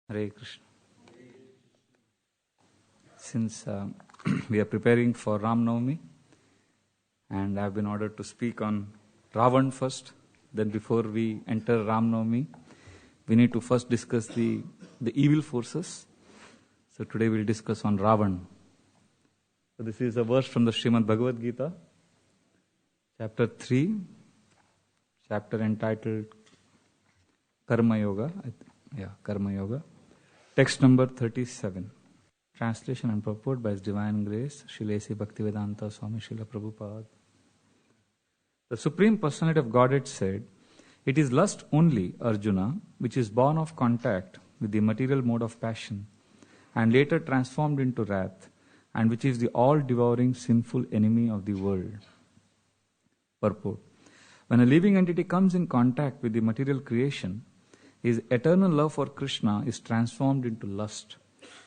Hare Krishna. Since we are preparing for Ram Navami, and I have been ordered to speak on Ravana first, then before we enter Ram Navami, we need to first discuss the evil forces. So today we will discuss on Ravana. So this is a verse from the Srimad Bhagavad Gita, chapter 3, chapter entitled Karma Yoga. Karma Yoga. Text number 37. Translation and purport by His Divine Grace, Srila A.C. Bhaktivedanta Swami Srila Prabhupada. The Supreme Personality of Godhead said, "It is lust only, Arjuna, which is born of contact with the material mode of passion, and later transformed into wrath, and which is the all-devouring sinful enemy of the world." Purport. When a living entity comes in contact with the material creation, his eternal love for Krishna is transformed into lust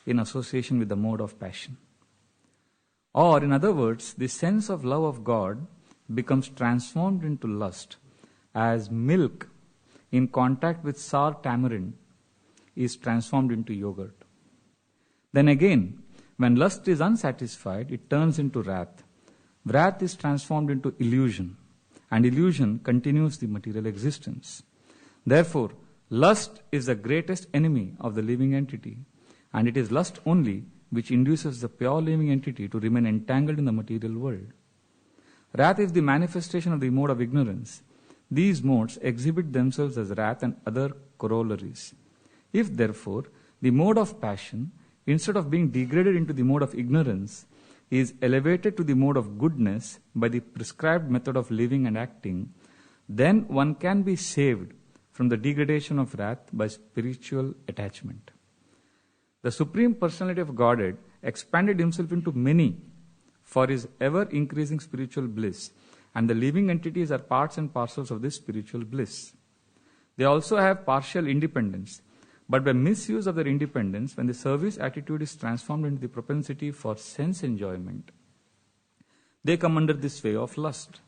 in association with the mode of passion. Or, in other words, the sense of love of God becomes transformed into lust as milk in contact with sour tamarind is transformed into yogurt. Then again, when lust is unsatisfied, it turns into wrath. Wrath is transformed into illusion, and illusion continues the material existence. Therefore, lust is the greatest enemy of the living entity, and it is lust only which induces the pure living entity to remain entangled in the material world. Wrath is the manifestation of the mode of ignorance. These modes exhibit themselves as wrath and other corollaries. If, therefore, the mode of passion, instead of being degraded into the mode of ignorance, is elevated to the mode of goodness by the prescribed method of living and acting, then one can be saved from the degradation of wrath by spiritual attachment. The Supreme Personality of Godhead expanded himself into many for his ever-increasing spiritual bliss, and the living entities are parts and parcels of this spiritual bliss. They also have partial independence, but by misuse of their independence, when the service attitude is transformed into the propensity for sense enjoyment, they come under the sway of lust.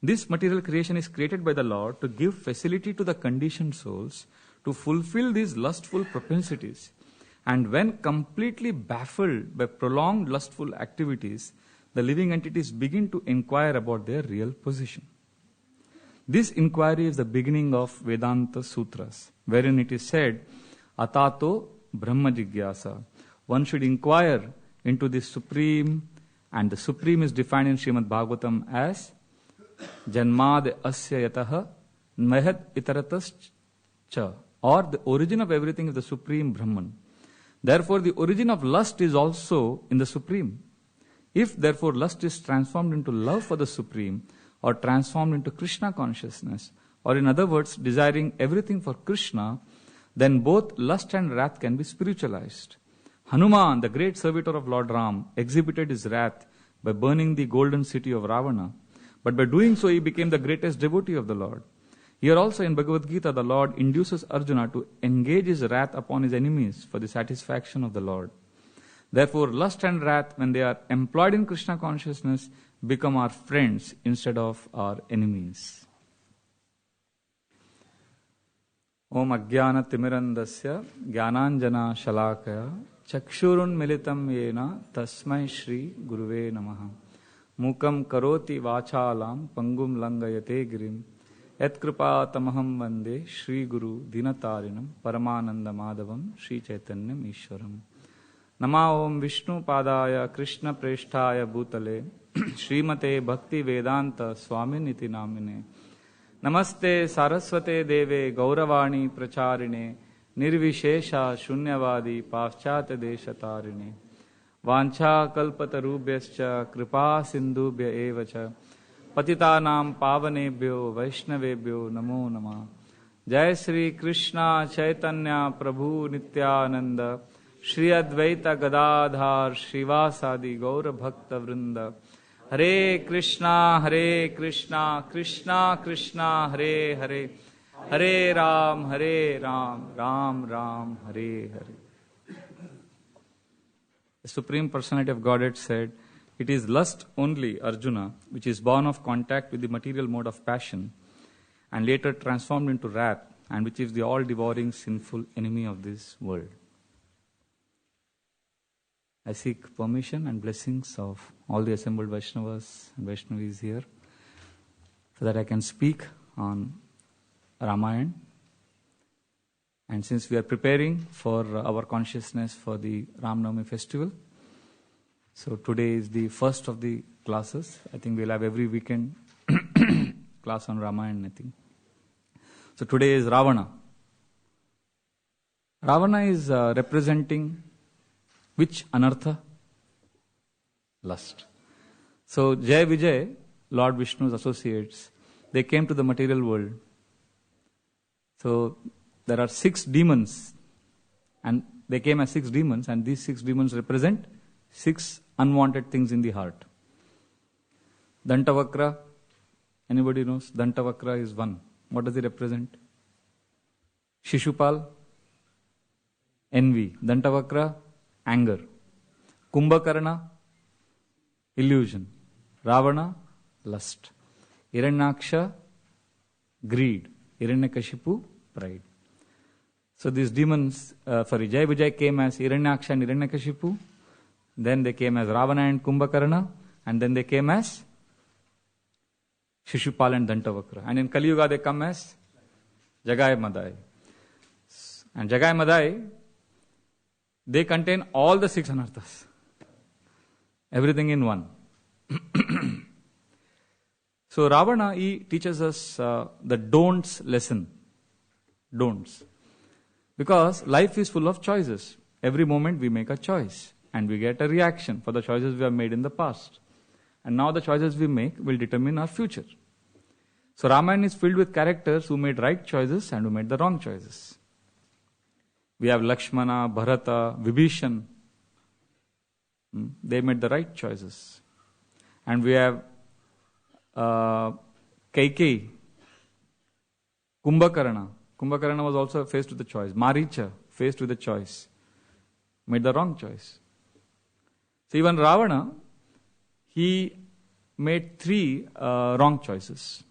This material creation is created by the Lord to give facility to the conditioned souls to fulfill these lustful propensities. And when completely baffled by prolonged lustful activities, the living entities begin to inquire about their real position. This inquiry is the beginning of Vedanta Sutras, wherein it is said, Atato Brahma Jigyasa. One should inquire into the Supreme, and the Supreme is defined in Srimad Bhagavatam as Janmad Asya Yataha Mahad Itaratascha, or the origin of everything is the Supreme Brahman. Therefore, the origin of lust is also in the Supreme. If, therefore, lust is transformed into love for the Supreme, or transformed into Krishna consciousness, or in other words, desiring everything for Krishna, then both lust and wrath can be spiritualized. Hanuman, the great servitor of Lord Ram, exhibited his wrath by burning the golden city of Ravana. But by doing so, he became the greatest devotee of the Lord. Here also in Bhagavad Gita, the Lord induces Arjuna to engage his wrath upon his enemies for the satisfaction of the Lord. Therefore, lust and wrath, when they are employed in Krishna consciousness, become our friends instead of our enemies. Om Ajnana Timirandasya Jnananjana Shalakaya Chakshurun Militam Yena Tasmai Shri Guruve Namaha Mukam Karoti Vachalam Pangum Langayate Girim Yat Kripa Tamaham Vande Shri Guru Dinatarinam Paramananda Madhavam Shri Chaitanyam Ishwaram Nama Om Vishnu Padaya Krishna Preshtaya Bhutale Srimate Bhakti Vedanta Swaminiti Namine Namaste Saraswate Deve Gauravani Pracharine Nirvishesha Shunyavadi Paschat Deshatarine Vancha Kalpatarubhyascha Kripa Sindhubhya Evacha Patitanam Pavanebhyo Vaishnavebhyo Namo Namah. Jai Sri Krishna Chaitanya Prabhu Nityananda Shri Advaita Gadadhar Shrivasadi Gaura Bhakta Vrinda Hare Krishna Krishna Krishna Hare Hare Hare Ram Ram Ram Hare Hare. The Supreme Personality of Godhead said, "It is lust only, Arjuna, which is born of contact with the material mode of passion, and later transformed into wrath, and which is the all-devouring sinful enemy of this world. I seek permission and blessings of all the assembled Vaishnavas and Vaishnavis here so that I can speak on Ramayana. And since we are preparing for our consciousness for the Ram Navami festival, so today is the first of the classes. I think we'll have every weekend class on Ramayana, I think. So today is Ravana. Ravana is representing which anartha? Lust. So Jai Vijay, Lord Vishnu's associates, they came to the material world. So there are 6 demons, and they came as 6 demons, and these 6 demons represent 6 unwanted things in the heart. Dantavakra, anybody knows? Dantavakra is 1. What does it represent? Shishupal, envy. Dantavakra, anger. Kumbhakarna, illusion. Ravana, lust. Hiranyaksha, greed. Hiranyakashipu, pride. So these demons, Jai Vijay came as Hiranyaksha and Hiranyakashipu. Then they came as Ravana and Kumbhakarna. And then they came as Shishupal and Dantavakra. And in Kali Yuga they come as Jagai Madai. And Jagai Madai, they contain all the 6 anarthas. Everything in one. So Ravana, he teaches us the don'ts lesson. Don'ts. Because life is full of choices. Every moment we make a choice. And we get a reaction for the choices we have made in the past. And now the choices we make will determine our future. So Ramayana is filled with characters who made right choices and who made the wrong choices. We have Lakshmana, Bharata, Vibhishan. They made the right choices. And we have Kaikeyi, Kumbhakarna. Kumbhakarna was also faced with a choice. Maricha, faced with a choice, made the wrong choice. So even Ravana, he made 3 wrong choices,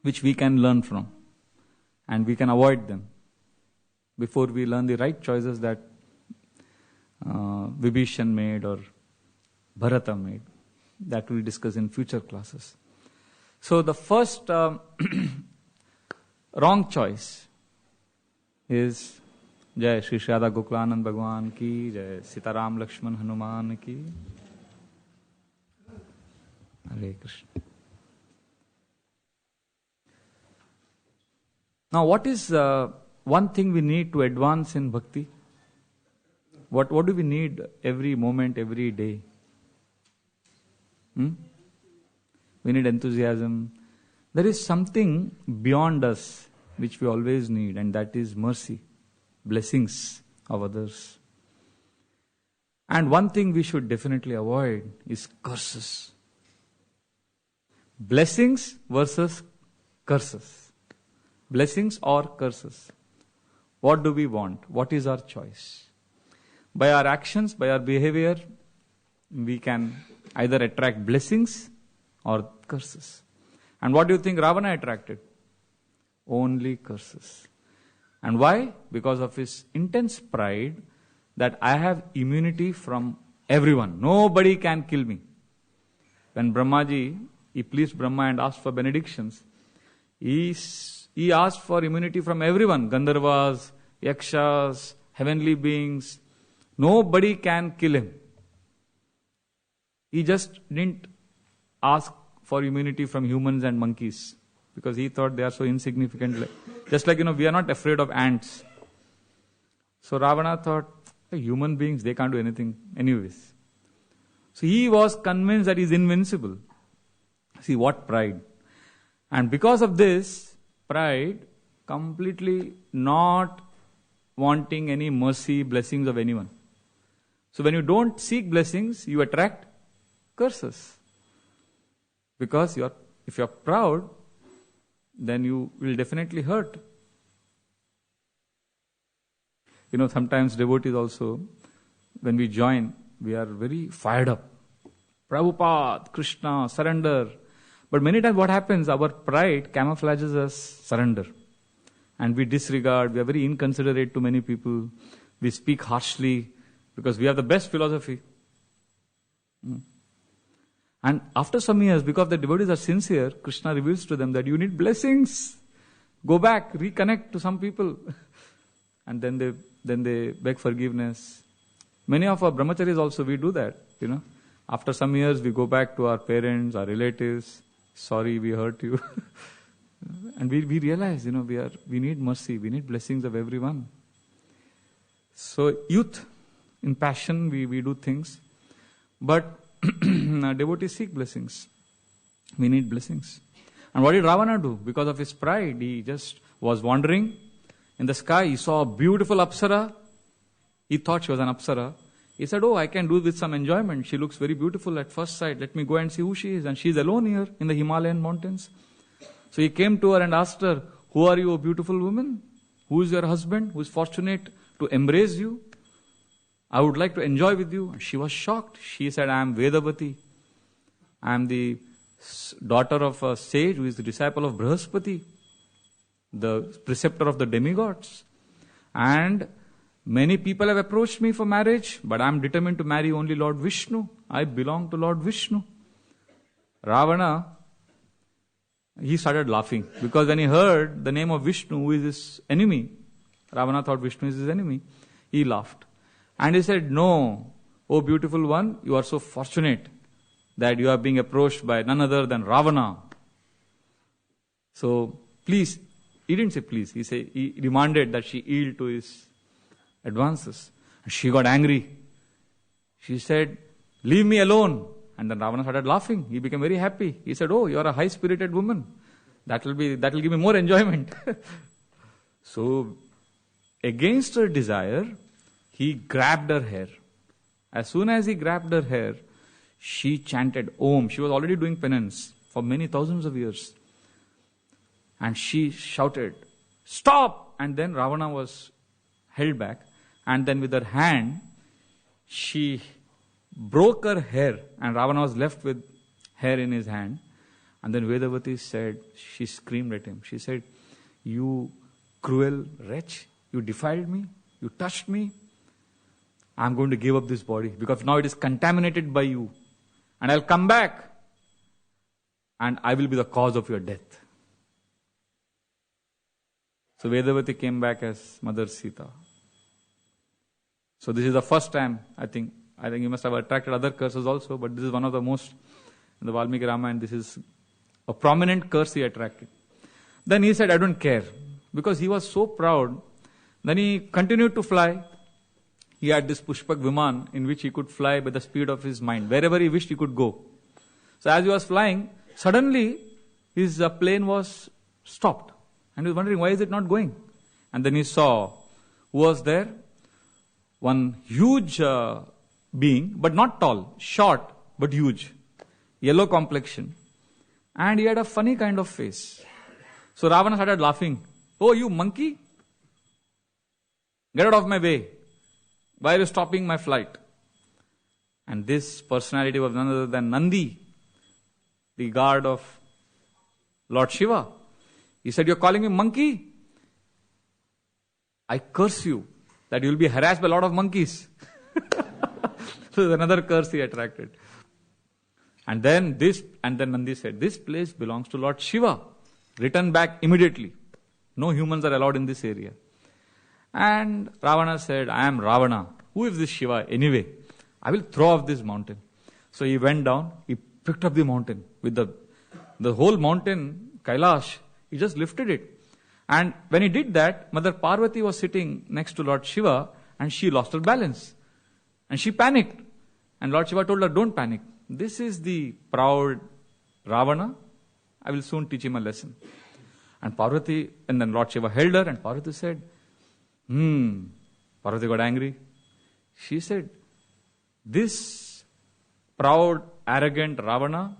which we can learn from. And we can avoid them before we learn the right choices that Vibhishan made or Bharata made. That we'll discuss in future classes. So the first wrong choice is Jai Shri Radha Gokulanand Bhagwan ki, Jai Sitaram Lakshman Hanuman ki. Hare Krishna. Now what is one thing we need to advance in bhakti? What do we need every moment, every day? We need enthusiasm. There is something beyond us which we always need, and that is mercy, blessings of others. And one thing we should definitely avoid is curses. Blessings versus curses. Blessings or curses. What do we want? What is our choice? By our actions, by our behavior, we can either attract blessings or curses. And what do you think Ravana attracted? Only curses. And why? Because of his intense pride that I have immunity from everyone. Nobody can kill me. When Brahmaji, he pleased Brahma and asked for benedictions, he asked for immunity from everyone. Gandharvas, Yakshas, heavenly beings. Nobody can kill him. He just didn't ask for immunity from humans and monkeys because he thought they are so insignificant. Just like, we are not afraid of ants. So Ravana thought, human beings, they can't do anything anyways. So he was convinced that he is invincible. See what pride. And because of this pride, completely not wanting any mercy, blessings of anyone. So when you don't seek blessings, you attract curses. Because if you're proud, then you will definitely hurt. Sometimes devotees also, when we join, we are very fired up. Prabhupada, Krishna, surrender. But many times what happens, our pride camouflages as surrender. And we disregard, we are very inconsiderate to many people. We speak harshly because we have the best philosophy. And after some years, because the devotees are sincere, Krishna reveals to them that you need blessings. Go back, reconnect to some people. And then they beg forgiveness. Many of our brahmacharis also, we do that, After some years, we go back to our parents, our relatives. Sorry, we hurt you. And we realize, we need mercy, we need blessings of everyone. So youth, in passion, we do things. But devotees seek blessings. We need blessings. And what did Ravana do? Because of his pride, he just was wandering in the sky. He saw a beautiful Apsara. He thought she was an Apsara. He said, I can do with some enjoyment. She looks very beautiful at first sight. Let me go and see who she is. And she is alone here in the Himalayan mountains. So he came to her and asked her, who are you, a beautiful woman? Who is your husband? Who is fortunate to embrace you? I would like to enjoy with you. And she was shocked. She said, I am Vedavati. I am the daughter of a sage who is the disciple of Brihaspati, the preceptor of the demigods. And many people have approached me for marriage, but I am determined to marry only Lord Vishnu. I belong to Lord Vishnu. Ravana, he started laughing because when he heard the name of Vishnu, who is his enemy, Ravana thought Vishnu is his enemy, he laughed. And he said, no, O beautiful one, you are so fortunate that you are being approached by none other than Ravana. So, please, he didn't say please, he demanded that she yield to his advances. And she got angry. She said, leave me alone. And then Ravana started laughing. He became very happy. He said, you are a high-spirited woman. That will give me more enjoyment. So, against her desire, he grabbed her hair. As soon as he grabbed her hair, she chanted Om. She was already doing penance for many thousands of years. And she shouted, stop! And then Ravana was held back. And then with her hand, she broke her hair. And Ravana was left with hair in his hand. And then Vedavati said, she screamed at him. She said, you cruel wretch, you defiled me, you touched me. I am going to give up this body because now it is contaminated by you. And I'll come back and I will be the cause of your death. So Vedavati came back as Mother Sita. So this is the first time, I think he must have attracted other curses also, but this is one of the most in the Valmiki Ramayana. This is a prominent curse he attracted. Then he said, I don't care. Because he was so proud. Then he continued to fly. He had this Pushpak Viman in which he could fly by the speed of his mind. Wherever he wished, he could go. So as he was flying, suddenly his plane was stopped. And he was wondering, why is it not going? And then he saw who was there? One huge being, but not tall, short, but huge. Yellow complexion. And he had a funny kind of face. So Ravana started laughing. Oh, you monkey? Get out of my way. Why are you stopping my flight? And this personality was none other than Nandi, the guard of Lord Shiva. He said, you're calling me monkey? I curse you that you will be harassed by a lot of monkeys. So there's another curse he attracted. And then Nandi said, this place belongs to Lord Shiva. Return back immediately. No humans are allowed in this area. And Ravana said, I am Ravana. Who is this Shiva anyway? I will throw off this mountain. So he went down, he picked up the mountain with the whole mountain, Kailash, he just lifted it. And when he did that, Mother Parvati was sitting next to Lord Shiva and she lost her balance. And she panicked. And Lord Shiva told her, don't panic. This is the proud Ravana. I will soon teach him a lesson. And then Lord Shiva held her and Parvati said, Parvati got angry. She said, this proud, arrogant Ravana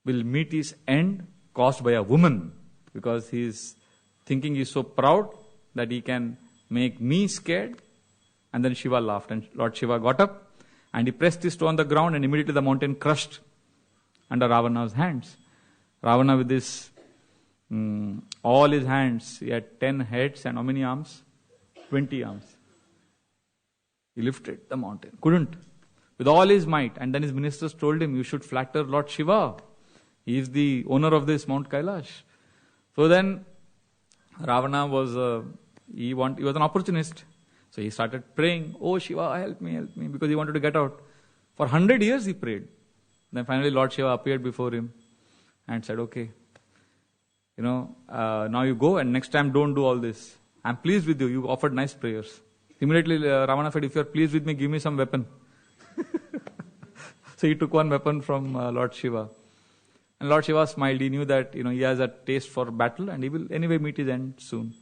will meet his end caused by a woman. Because he is thinking he is so proud that he can make me scared. And then Shiva laughed. And Lord Shiva got up and he pressed his toe on the ground and immediately the mountain crushed under Ravana's hands. Ravana with this All his hands, he had 10 heads and how many arms? 20 arms. He lifted the mountain. Couldn't. With all his might. And then his ministers told him, you should flatter Lord Shiva. He is the owner of this Mount Kailash. So then Ravana was, he was an opportunist. So he started praying, oh Shiva, help me, because he wanted to get out. For 100 years he prayed. Then finally Lord Shiva appeared before him and said, okay, now you go and next time don't do all this. I'm pleased with you. You offered nice prayers. Immediately Ravana said, if you are pleased with me, give me some weapon. So he took one weapon from Lord Shiva. And Lord Shiva smiled. He knew that he has a taste for battle and he will anyway meet his end soon.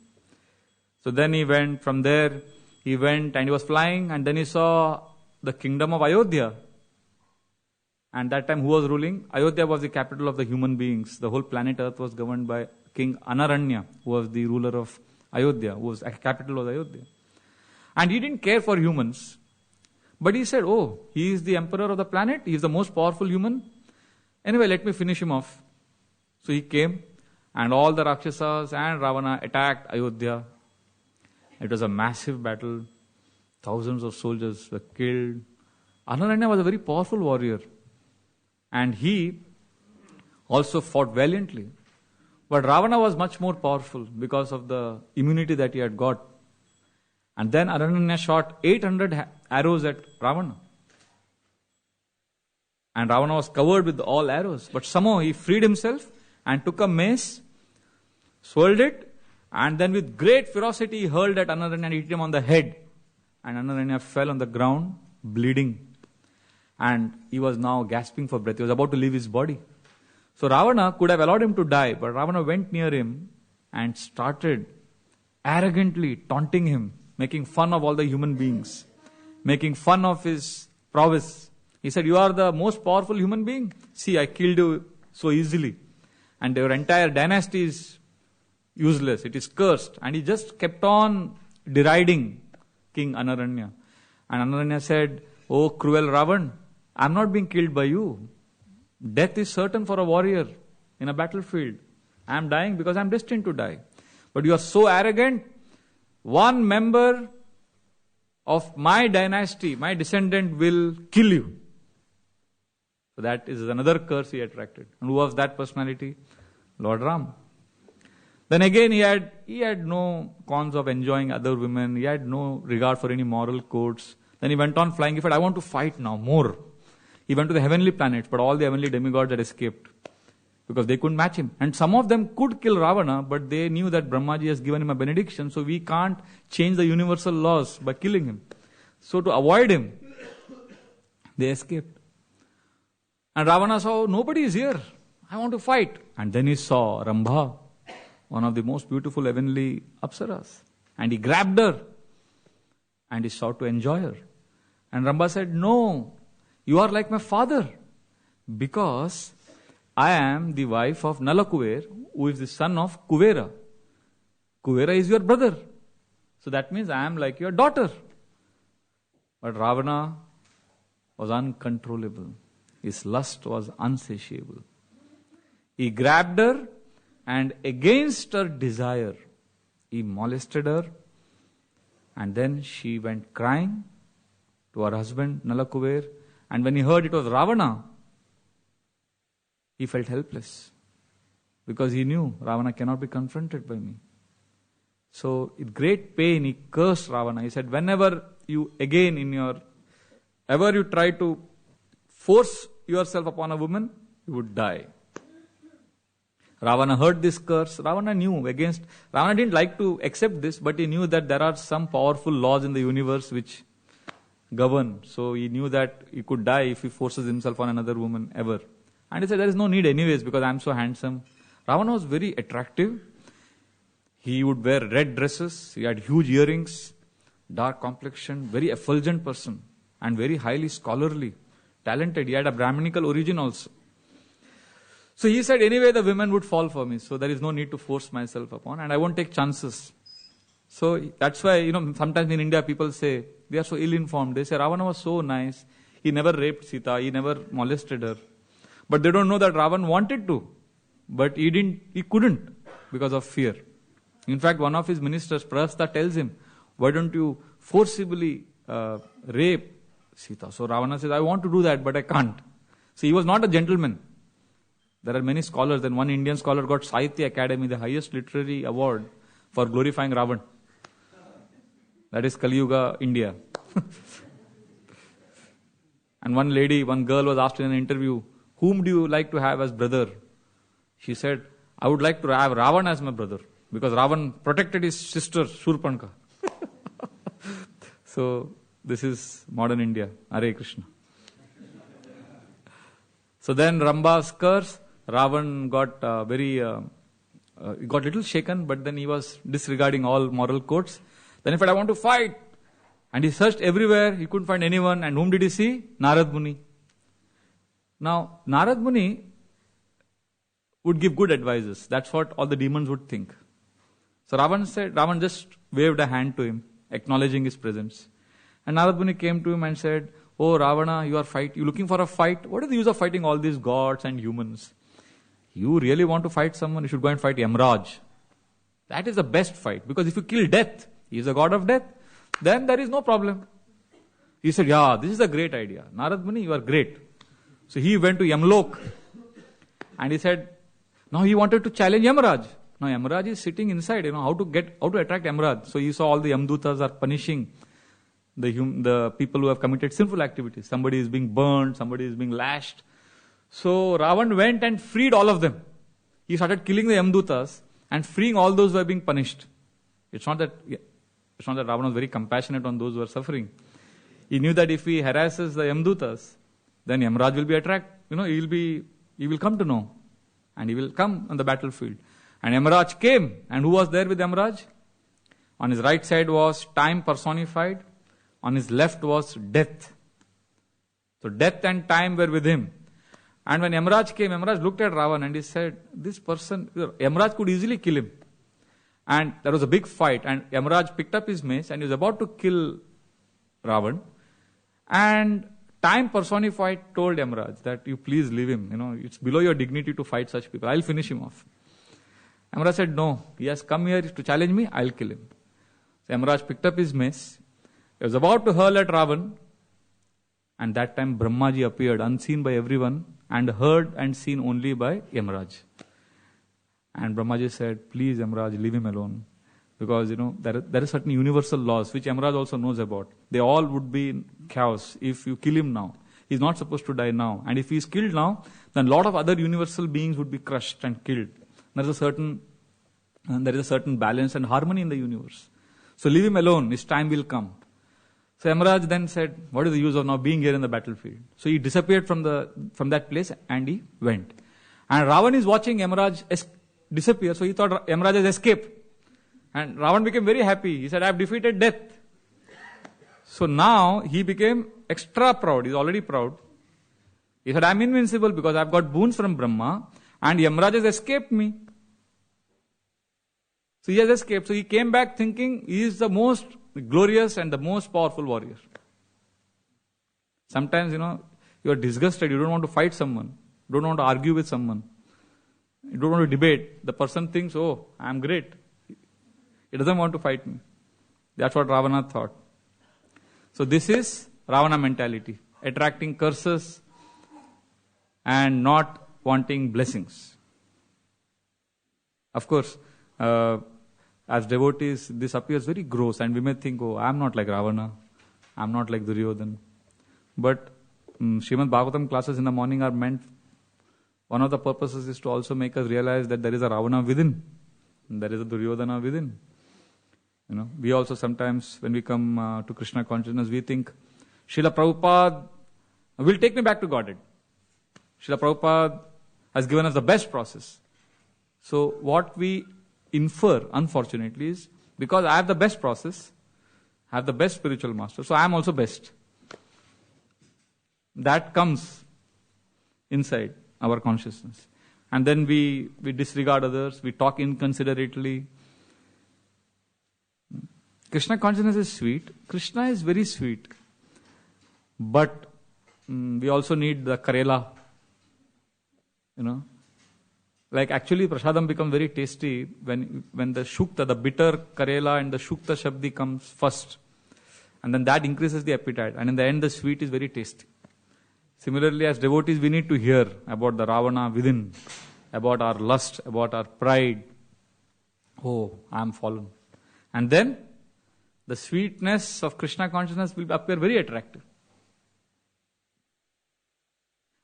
So then he went from there. He went and he was flying and then he saw the kingdom of Ayodhya. And that time who was ruling? Ayodhya was the capital of the human beings. The whole planet Earth was governed by King Anaranya, who was the ruler of Ayodhya, whose capital was Ayodhya. And he didn't care for humans. But he said, oh, he is the emperor of the planet. He is the most powerful human. Anyway, let me finish him off. So he came and all the Rakshasas and Ravana attacked Ayodhya. It was a massive battle. Thousands of soldiers were killed. Anaranya was a very powerful warrior. And he also fought valiantly. But Ravana was much more powerful because of the immunity that he had got. And then Anaranya shot 800 arrows at Ravana. And Ravana was covered with all arrows. But somehow he freed himself and took a mace, swirled it, and then with great ferocity he hurled at Anaranya and hit him on the head. And Anaranya fell on the ground, bleeding. And he was now gasping for breath. He was about to leave his body. So Ravana could have allowed him to die, but Ravana went near him and started arrogantly taunting him, making fun of all the human beings, making fun of his prowess. He said, you are the most powerful human being. See, I killed you so easily. And your entire dynasty is useless. It is cursed. And he just kept on deriding King Anaranya. And Anaranya said, oh, cruel Ravan, I am not being killed by you. Death is certain for a warrior in a battlefield. I am dying because I am destined to die. But you are so arrogant. One member of my dynasty, my descendant will kill you. So that is another curse he attracted. And who was that personality? Lord Ram. Then again he had no cons of enjoying other women. He had no regard for any moral codes. Then he went on flying. He said, I want to fight now more. He went to the heavenly planets, but all the heavenly demigods had escaped because they couldn't match him. And some of them could kill Ravana, but they knew that Brahmaji has given him a benediction, so we can't change the universal laws by killing him. So to avoid him, they escaped. And Ravana saw, nobody is here. I want to fight. And then he saw Rambha, one of the most beautiful heavenly apsaras. And he grabbed her and he sought to enjoy her. And Rambha said, no, you are like my father, because I am the wife of Nalakuver, who is the son of Kuvera. Kuvera is your brother. So that means I am like your daughter. But Ravana was uncontrollable. His lust was unsatiable. He grabbed her and against her desire, he molested her. And then she went crying to her husband Nalakuver. And when he heard it was Ravana, he felt helpless. Because he knew Ravana cannot be confronted by me. So with great pain he cursed Ravana. He said, whenever you again ever you try to force yourself upon a woman, you would die. Ravana heard this curse. Ravana didn't like to accept this, but he knew that there are some powerful laws in the universe which govern. So he knew that he could die if he forces himself on another woman ever. And he said, there is no need anyways because I am so handsome. Ravana was very attractive. He would wear red dresses. He had huge earrings, dark complexion, very effulgent person and very highly scholarly, talented. He had a Brahminical origin also. So he said, anyway, the women would fall for me. So there is no need to force myself upon and I won't take chances. So that's why, sometimes in India people say, they are so ill-informed. They say Ravana was so nice. He never raped Sita. He never molested her. But they don't know that Ravana wanted to. But he couldn't. because of fear. In fact, one of his ministers, Prahasta, tells him, why don't you forcibly rape Sita? So Ravana says, I want to do that, but I can't. So he was not a gentleman. There are many scholars. Then one Indian scholar got Sahitya Academy, the highest literary award for glorifying Ravan. That is Kali Yuga, India. And one girl was asked in an interview, whom do you like to have as brother? She said, I would like to have Ravana as my brother, because Ravan protected his sister, Shurpanka. So, this is modern India. Hare Krishna. So then Ramba's curse, Ravan got got little shaken, but then he was disregarding all moral codes. Then he said, I want to fight. And he searched everywhere, he couldn't find anyone. And whom did he see? Narad Muni. Now, Narad Muni would give good advices. That's what all the demons would think. So Ravan just waved a hand to him, acknowledging his presence. And Narad Muni came to him and said, oh Ravana, you looking for a fight? What is the use of fighting all these gods and humans? You really want to fight someone, you should go and fight Yamraj. That is the best fight. Because if you kill death, he is the god of death, then there is no problem. He said, yeah, this is a great idea. Narad Muni, you are great. So he went to Yamlok. And he said, now he wanted to challenge Yamraj. Now Yamraj is sitting inside, how to attract Yamraj. So he saw all the Yamdutas are punishing the people who have committed sinful activities. Somebody is being burned, somebody is being lashed. So Ravan went and freed all of them. He started killing the Yamdutas and freeing all those who were being punished. It's not that Ravana was very compassionate on those who are suffering. He knew that if he harasses the Yamdutas, then Yamraj will be attracted. He will come to know. And he will come on the battlefield. And Yamraj came. And who was there with Yamraj? On his right side was time personified. On his left was death. So death and time were with him. And when Yamraj came, Yamraj looked at Ravan and he said, this person, Yamraj could easily kill him. And there was a big fight. And Yamraj picked up his mace and he was about to kill Ravan. And time personified told Yamraj that you please leave him. It's below your dignity to fight such people. I'll finish him off. Yamraj said, no, he has come here to challenge me, I'll kill him. So Yamraj picked up his mace. He was about to hurl at Ravan. And that time Brahmaji appeared, unseen by everyone, and heard and seen only by Yamraj. And Brahmaji said, please Yamraj, leave him alone. Because, there are certain universal laws, which Yamraj also knows about. They all would be in chaos if you kill him now. He's not supposed to die now. And if he's killed now, then a lot of other universal beings would be crushed and killed. There is a certain balance and harmony in the universe. So leave him alone, his time will come. So Yamraj then said, what is the use of now being here in the battlefield? So he disappeared from that place and he went. And Ravan is watching Yamraj disappear, so he thought Yamraj has escaped. And Ravan became very happy. He said, I have defeated death. So now he became extra proud. He's already proud. He said, I am invincible because I have got boons from Brahma and Yamraj has escaped me. So he has escaped. So he came back thinking he is the most glorious and the most powerful warrior. Sometimes, you are disgusted. You don't want to fight someone. You don't want to argue with someone. You don't want to debate. The person thinks, oh, I am great. He doesn't want to fight me. That's what Ravana thought. So this is Ravana mentality. Attracting curses and not wanting blessings. Of course, as devotees, this appears very gross and we may think, oh, I am not like Ravana. I am not like Duryodhana. But Srimad Bhagavatam classes in the morning are meant, one of the purposes is to also make us realize that there is a Ravana within. And there is a Duryodhana within. We also sometimes, when we come to Krishna consciousness, we think, Srila Prabhupada will take me back to Godhead. Srila Prabhupada has given us the best process. So what we infer, unfortunately, is because I have the best process, I have the best spiritual master, so I am also best. That comes inside our consciousness. And then we disregard others, we talk inconsiderately. Krishna consciousness is sweet. Krishna is very sweet. But we also need the Karela. Like actually prasadam becomes very tasty when the shukta, the bitter karela and the shukta shabdi comes first. And then that increases the appetite. And in the end the sweet is very tasty. Similarly, as devotees, we need to hear about the Ravana within, about our lust, about our pride. Oh, I am fallen. And then the sweetness of Krishna consciousness will appear very attractive.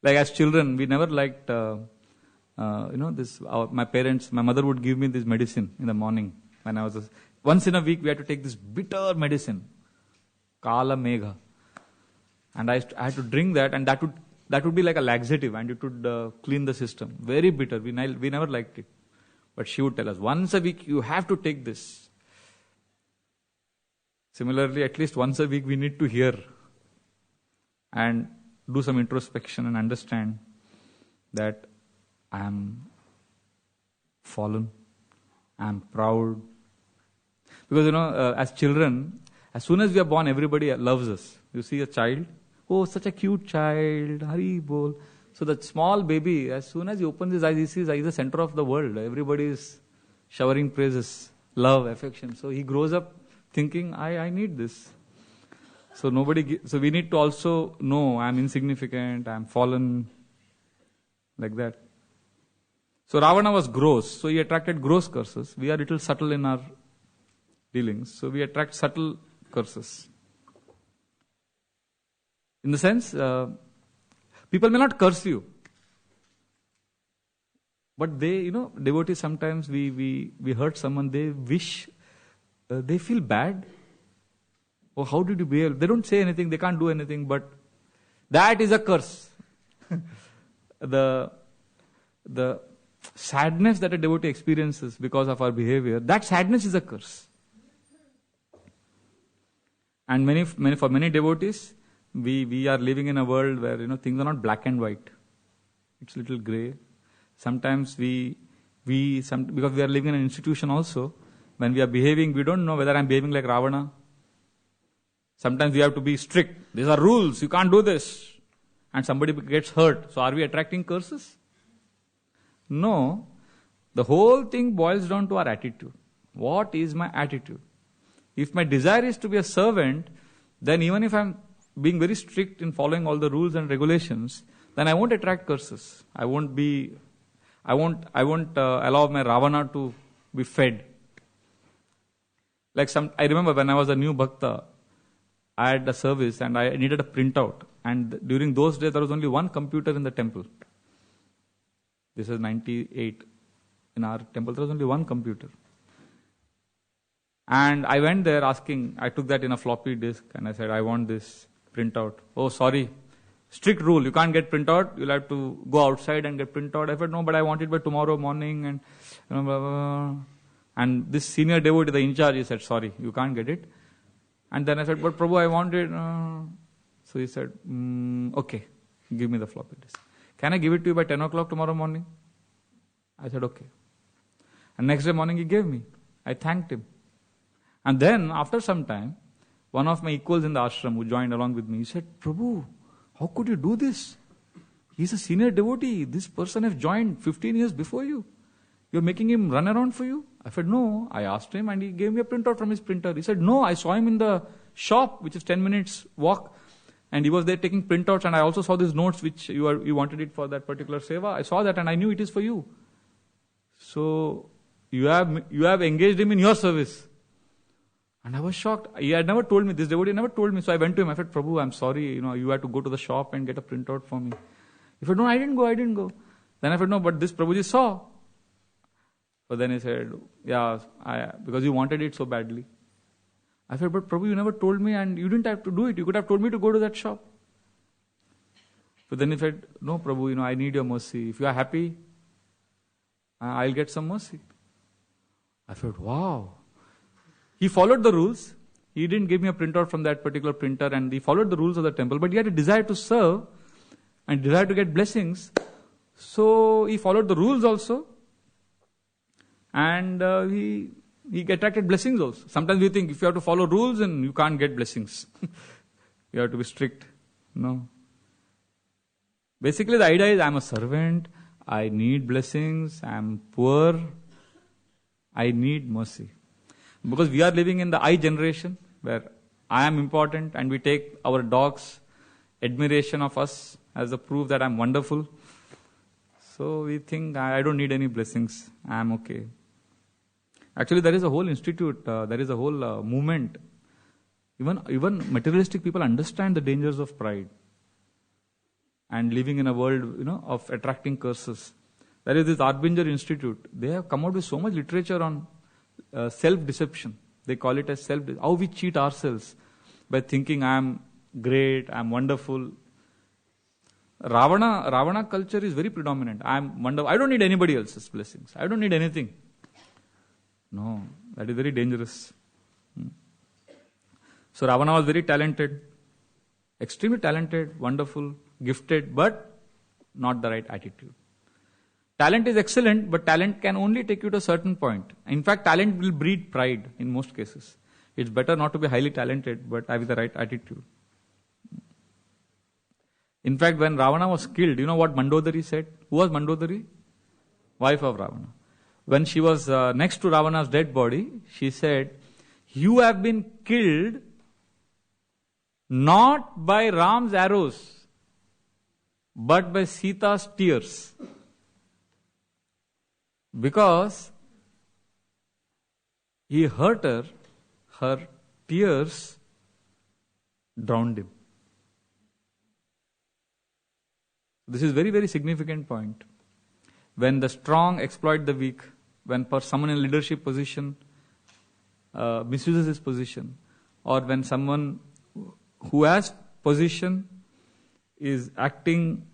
Like as children, we never liked, my parents, my mother would give me this medicine in the morning. When I was, once in a week, we had to take this bitter medicine, Kala Megha. And I had to drink that, and that would be like a laxative, and it would clean the system. Very bitter. We never liked it. But she would tell us, once a week you have to take this. Similarly, at least once a week we need to hear and do some introspection and understand that I am fallen, I am proud. Because as children, as soon as we are born, everybody loves us. You see a child, oh, such a cute child, Hari Bol. So the small baby, as soon as he opens his eyes, he sees he's the center of the world. Everybody is showering praises, love, affection. So he grows up thinking, I need this. So we need to also know I'm insignificant, I'm fallen, like that. So Ravana was gross, so he attracted gross curses. We are little subtle in our dealings, so we attract subtle curses. In the sense, people may not curse you, but they, devotees sometimes we hurt someone, they wish, they feel bad. Oh, how did you behave? They don't say anything, they can't do anything, but that is a curse. The sadness that a devotee experiences because of our behavior, that sadness is a curse. And for many devotees, we are living in a world where things are not black and white. It's a little grey. Sometimes because we are living in an institution also, when we are behaving, we don't know whether I'm behaving like Ravana. Sometimes we have to be strict. These are rules, you can't do this. And somebody gets hurt. So are we attracting curses? No. The whole thing boils down to our attitude. What is my attitude? If my desire is to be a servant, then even if I'm being very strict in following all the rules and regulations, then I won't attract curses. I won't allow my Ravana to be fed. I remember when I was a new bhakta, I had a service and I needed a printout. And during those days, there was only one computer in the temple. This is 98. In our temple, there was only one computer. And I went there asking, I took that in a floppy disk and I said, I want this printout. Oh, sorry. Strict rule, you can't get printout, you'll have to go outside and get printout. I said, no, but I want it by tomorrow morning. And blah, blah, blah. And this senior devotee, the in charge, he said, sorry, you can't get it. And then I said, but Prabhu, I want it. So he said, okay, give me the floppy disk. Can I give it to you by 10 o'clock tomorrow morning? I said, okay. And next day morning he gave me. I thanked him. And then after some time, one of my equals in the ashram who joined along with me, he said, Prabhu, how could you do this? He's a senior devotee. This person has joined 15 years before you. You're making him run around for you? I said, no. I asked him and he gave me a printout from his printer. He said, no, I saw him in the shop, which is 10 minutes walk. And he was there taking printouts and I also saw these notes which you wanted it for that particular seva. I saw that and I knew it is for you. So you have engaged him in your service. And I was shocked. He had never told me, this devotee never told me. So I went to him, I said, Prabhu, I'm sorry, you had to go to the shop and get a printout for me. He said, no, I didn't go. Then I said, no, but this Prabhuji saw. But then he said, yeah, because you wanted it so badly. I said, but Prabhu, you never told me and you didn't have to do it. You could have told me to go to that shop. But then he said, no, Prabhu, I need your mercy. If you are happy, I'll get some mercy. I said, wow. He followed the rules. He didn't give me a printout from that particular printer and he followed the rules of the temple. But he had a desire to serve and desire to get blessings. So he followed the rules also. And he attracted blessings also. Sometimes we think if you have to follow rules and you can't get blessings. You have to be strict. No. Basically the idea is I'm a servant. I need blessings, I am poor, I need mercy. Because we are living in the I generation, where I am important and we take our dog's admiration of us as a proof that I am wonderful. So we think, I don't need any blessings, I am okay. Actually, there is a whole institute, there is a whole movement. Even materialistic people understand the dangers of pride and living in a world, of attracting curses. There is this Arbinger Institute. They have come out with so much literature on self-deception. They call it as how we cheat ourselves by thinking I am great, I am wonderful. Ravana culture is very predominant. I am wonderful. I don't need anybody else's blessings. I don't need anything. No, that is very dangerous. So Ravana was very talented, extremely talented, wonderful, gifted, but not the right attitude. Talent is excellent, but talent can only take you to a certain point. In fact, talent will breed pride in most cases. It's better not to be highly talented, but have the right attitude. In fact, when Ravana was killed, you know what Mandodari said? Who was Mandodari? Wife of Ravana. When she was next to Ravana's dead body, she said, "You have been killed not by Ram's arrows, but by Sita's tears." Because he hurt her, her tears drowned him. This is very, very significant point. When the strong exploit the weak, when someone in leadership position misuses his position, or when someone who has position is acting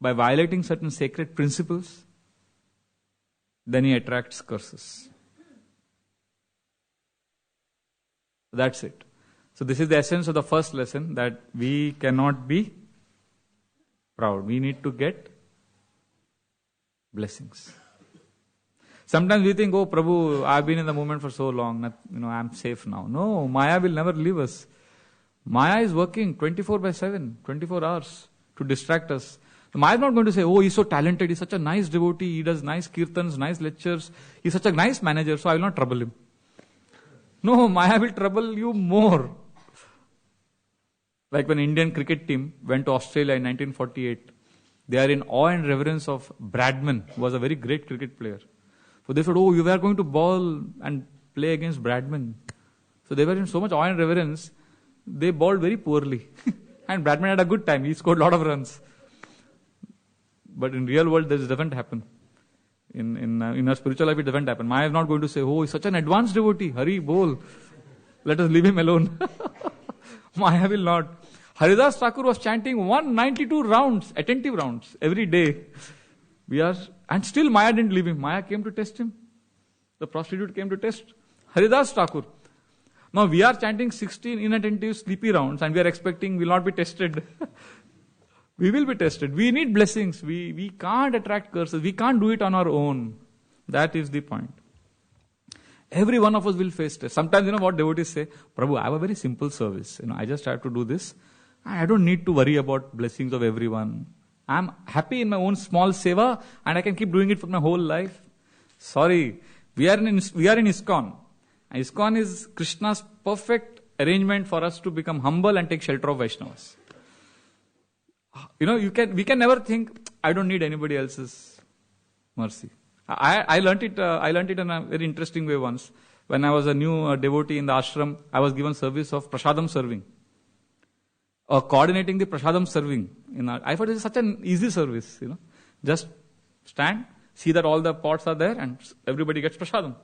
by violating certain sacred principles, then he attracts curses. That's it. So this is the essence of the first lesson, that we cannot be proud. We need to get blessings. Sometimes we think, oh Prabhu, I've been in the movement for so long, I'm safe now. No, Maya will never leave us. Maya is working 24/7, 24 hours to distract us. Maya is not going to say, oh, he's so talented, he's such a nice devotee, he does nice kirtans, nice lectures, he's such a nice manager, so I will not trouble him. No, Maya will trouble you more. Like when Indian cricket team went to Australia in 1948, they are in awe and reverence of Bradman, who was a very great cricket player. So they said, oh, you were going to bowl and play against Bradman. So they were in so much awe and reverence, they bowled very poorly. And Bradman had a good time, he scored a lot of runs. But in real world, this doesn't happen. In our spiritual life, it doesn't happen. Maya is not going to say, oh, he's such an advanced devotee, Hari, bol. Let us leave him alone. Maya will not. Haridas Thakur was chanting 192 rounds, attentive rounds, every day. And still Maya didn't leave him. Maya came to test him. The prostitute came to test Haridas Thakur. Now we are chanting 16 inattentive, sleepy rounds, and we are expecting we will not be tested. We will be tested. We need blessings. We can't attract curses. We can't do it on our own. That is the point. Every one of us will face tests. Sometimes, what devotees say, Prabhu, I have a very simple service. I just have to do this. I don't need to worry about blessings of everyone. I'm happy in my own small seva and I can keep doing it for my whole life. Sorry. We are in ISKCON. And ISKCON is Krishna's perfect arrangement for us to become humble and take shelter of Vaishnavas. We can never think, I don't need anybody else's mercy. I learnt it in a very interesting way once. When I was a new devotee in the ashram, I was given service of prasadam serving. Coordinating the prasadam serving. I thought this is such an easy service, Just stand, see that all the pots are there and everybody gets prasadam.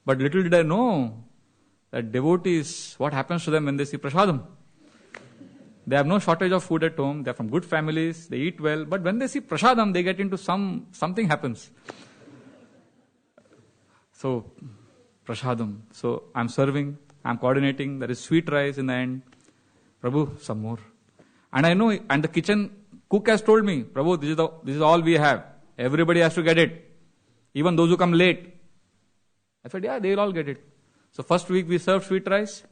But little did I know that devotees, what happens to them when they see prasadam? They have no shortage of food at home. They are from good families. They eat well. But when they see prasadam, they get into something happens. So, prasadam. So, I'm serving. I'm coordinating. There is sweet rice in the end. Prabhu, some more. And I know, and the kitchen cook has told me, Prabhu, this is all we have. Everybody has to get it. Even those who come late. I said, yeah, they will all get it. So, first week we served sweet rice.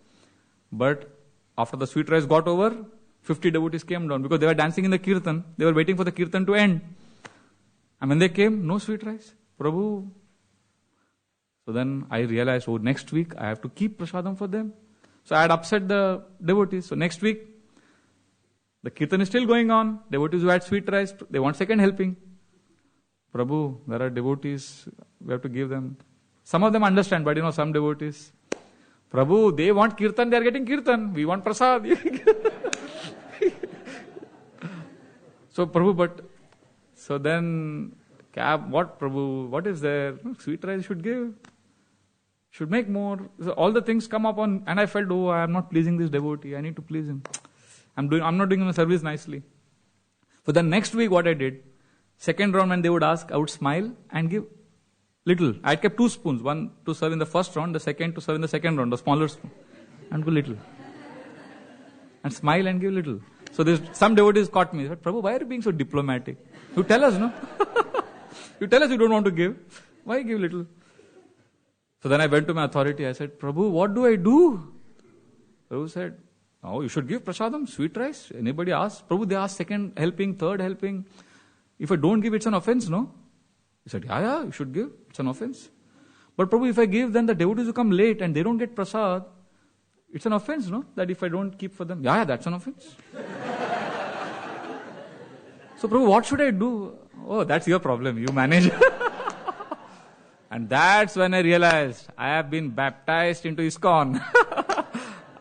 But after the sweet rice got over, 50 devotees came down because they were dancing in the kirtan. They were waiting for the kirtan to end. And when they came, no sweet rice. Prabhu. So then I realized, next week I have to keep prasadam for them. So I had upset the devotees. So next week, the kirtan is still going on. Devotees who had sweet rice, they want second helping. Prabhu, there are devotees, we have to give them. Some of them understand, but some devotees, Prabhu, they want kirtan, they are getting kirtan. We want prasad. So Prabhu, so then, what Prabhu, what is there? Sweet rice should give. Should make more. So all the things come up and I felt, I am not pleasing this devotee. I need to please him. I'm not doing him a service nicely. So then next week what I did, second round when they would ask, I would smile and give little. I kept 2 spoons, one to serve in the first round, the second to serve in the second round, the smaller spoon. And go little. And smile and give little. So some devotees caught me. Said, Prabhu, why are you being so diplomatic? You tell us, no? You tell us you don't want to give. Why give little? So then I went to my authority. I said, Prabhu, what do I do? Prabhu said, you should give prasadam, sweet rice. Anybody asks? Prabhu, they ask second helping, third helping. If I don't give, it's an offense, no? He said, yeah, you should give. It's an offense. But Prabhu, if I give, then the devotees will come late and they don't get prasad. It's an offense, no? That if I don't keep for them. Yeah, that's an offense. So Prabhu, what should I do? Oh, that's your problem. You manage. And that's when I realized I have been baptized into ISKCON.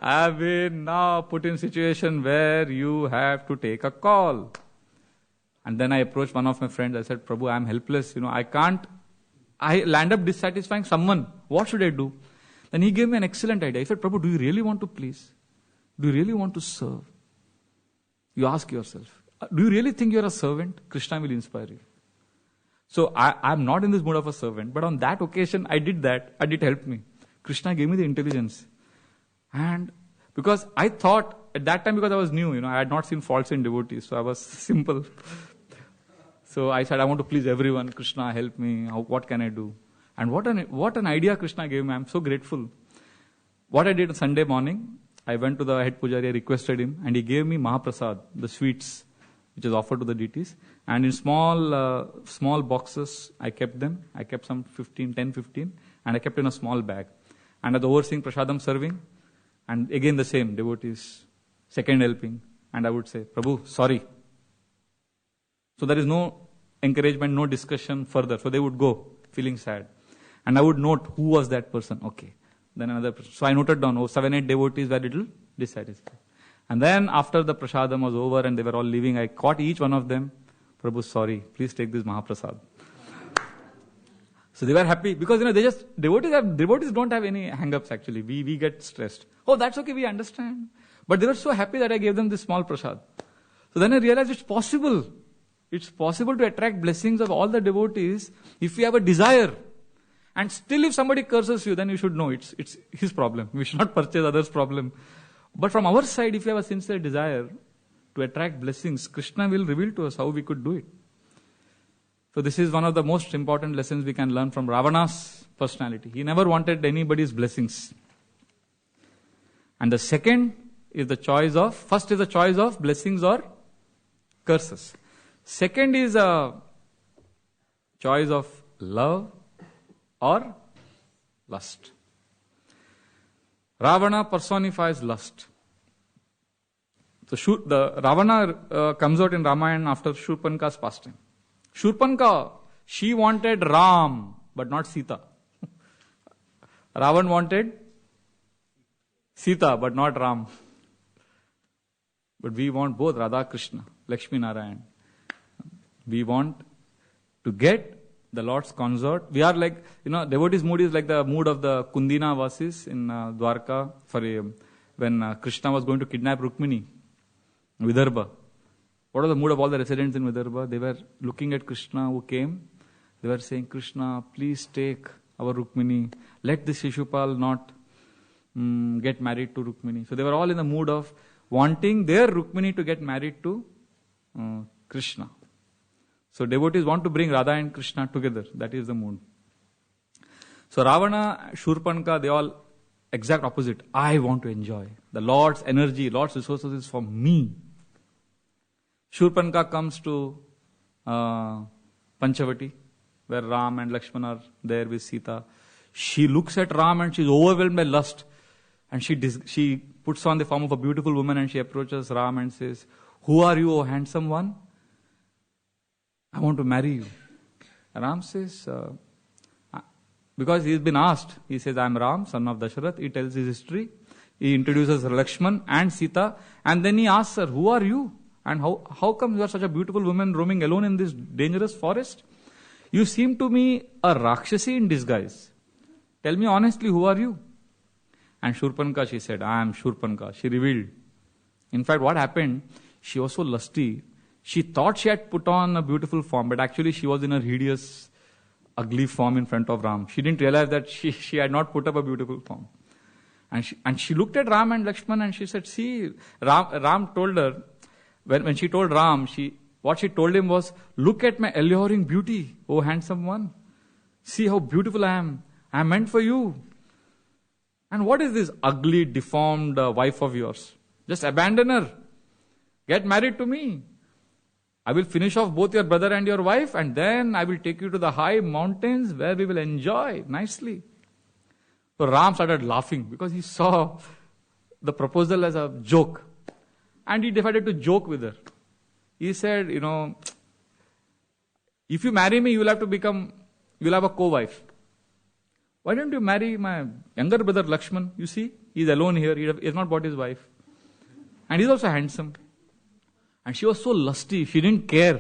I have been now put in situation where you have to take a call. And then I approached one of my friends. I said, Prabhu, I am helpless. I land up dissatisfying someone. What should I do? Then he gave me an excellent idea. He said, Prabhu, do you really want to please? Do you really want to serve? You ask yourself, do you really think you are a servant? Krishna will inspire you. So I'm not in this mood of a servant, but on that occasion I did that and it helped me. Krishna gave me the intelligence. And because I thought at that time, because I was new, I had not seen faults in devotees, so I was simple. So I said, I want to please everyone. Krishna, help me. What can I do? And what an idea Krishna gave me. I'm so grateful. What I did on Sunday morning, I went to the head pujari, I requested him, and he gave me Mahaprasad, the sweets, which is offered to the deities. And in small boxes, I kept them. I kept some 10, 15, and I kept in a small bag. And at the overseeing prasadam serving, and again the same, devotees, second helping, and I would say, Prabhu, sorry. So there is no encouragement, no discussion further. So they would go, feeling sad. And I would note who was that person. Okay. Then another person. So I noted down, 7, 8 devotees were little dissatisfied. And then after the prasadam was over and they were all leaving, I caught each one of them. Prabhu, sorry, please take this Mahaprasad. So they were happy because devotees don't have any hang-ups actually. We get stressed. Oh, that's okay, we understand. But they were so happy that I gave them this small prasad. So then I realized it's possible. It's possible to attract blessings of all the devotees if we have a desire. And still if somebody curses you, then you should know it's his problem. We should not purchase others' problem. But from our side, if we have a sincere desire to attract blessings, Krishna will reveal to us how we could do it. So this is one of the most important lessons we can learn from Ravana's personality. He never wanted anybody's blessings. And the second is the choice of, first is the choice of blessings or curses. Second is a choice of love or lust. Ravana personifies lust. So the Ravana comes out in Ramayana after Shurpanka's pastime. Shurpanka, she wanted Ram, but not Sita. Ravan wanted Sita, but not Ram. But we want both Radha Krishna, Lakshmi Narayan. We want to get the Lord's consort. We are like, devotee's mood is like the mood of the Kundina Vasis in Dwarka when Krishna was going to kidnap Rukmini, Vidarbha. What was the mood of all the residents in Vidarbha? They were looking at Krishna who came. They were saying, Krishna, please take our Rukmini. Let this Shishupal not get married to Rukmini. So they were all in the mood of wanting their Rukmini to get married to Krishna. So devotees want to bring Radha and Krishna together. That is the mood. So Ravana, Shurpanka, they all exact opposite. I want to enjoy. The Lord's energy, Lord's resources is for me. Shurpanka comes to Panchadana Panchavati, where Ram and Lakshman are there with Sita. She looks at Ram and she's overwhelmed by lust. And she puts on the form of a beautiful woman and she approaches Ram and says, "Who are you, O handsome one? I want to marry you." Ram says, because he's been asked, he says, "I am Ram, son of Dasharath." He tells his history. He introduces Lakshman and Sita. And then he asks her, "Who are you? And how come you are such a beautiful woman roaming alone in this dangerous forest? You seem to me a Rakshasi in disguise. Tell me honestly, who are you?" And Shurpanka, she said, "I am Shurpanka." She revealed. In fact, what happened, she was so lusty, she thought she had put on a beautiful form, but actually she was in her hideous, ugly form in front of Ram. She didn't realize that she had not put up a beautiful form. And she looked at Ram and Lakshman and she said, "See," Ram told her, when she told Ram, what she told him was, "Look at my alluring beauty, O handsome one. See how beautiful I am. I am meant for you. And what is this ugly, deformed wife of yours? Just abandon her. Get married to me. I will finish off both your brother and your wife, and then I will take you to the high mountains where we will enjoy nicely." So Ram started laughing because he saw the proposal as a joke. And he decided to joke with her. He said, "If you marry me, you'll have a co-wife. Why don't you marry my younger brother Lakshman? You see, he's alone here. He has not brought his wife. And he's also handsome." And she was so lusty, she didn't care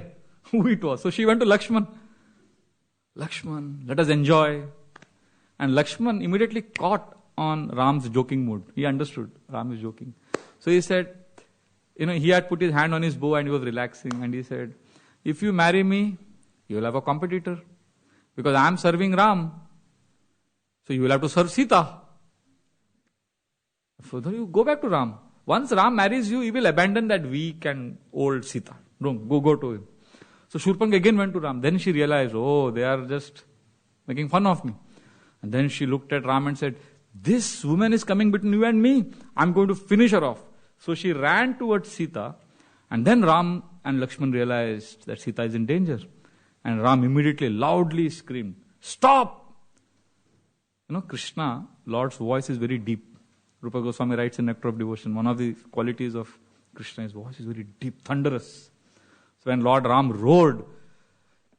who it was. So she went to Lakshman. "Lakshman, let us enjoy." And Lakshman immediately caught on Ram's joking mood. He understood Ram is joking. So he said, he had put his hand on his bow and he was relaxing. And he said, "If you marry me, you will have a competitor. Because I am serving Ram. So you will have to serve Sita. So then you go back to Ram. Once Ram marries you, he will abandon that weak and old Sita. Don't go to him." So Shurpanka again went to Ram. Then she realized, they are just making fun of me. And then she looked at Ram and said, "This woman is coming between you and me. I'm going to finish her off." So she ran towards Sita. And then Ram and Lakshman realized that Sita is in danger. And Ram immediately loudly screamed, "Stop!" Krishna, Lord's voice is very deep. Rupa Goswami writes in Nectar of Devotion, one of the qualities of Krishna's voice is very deep, thunderous. So when Lord Ram roared,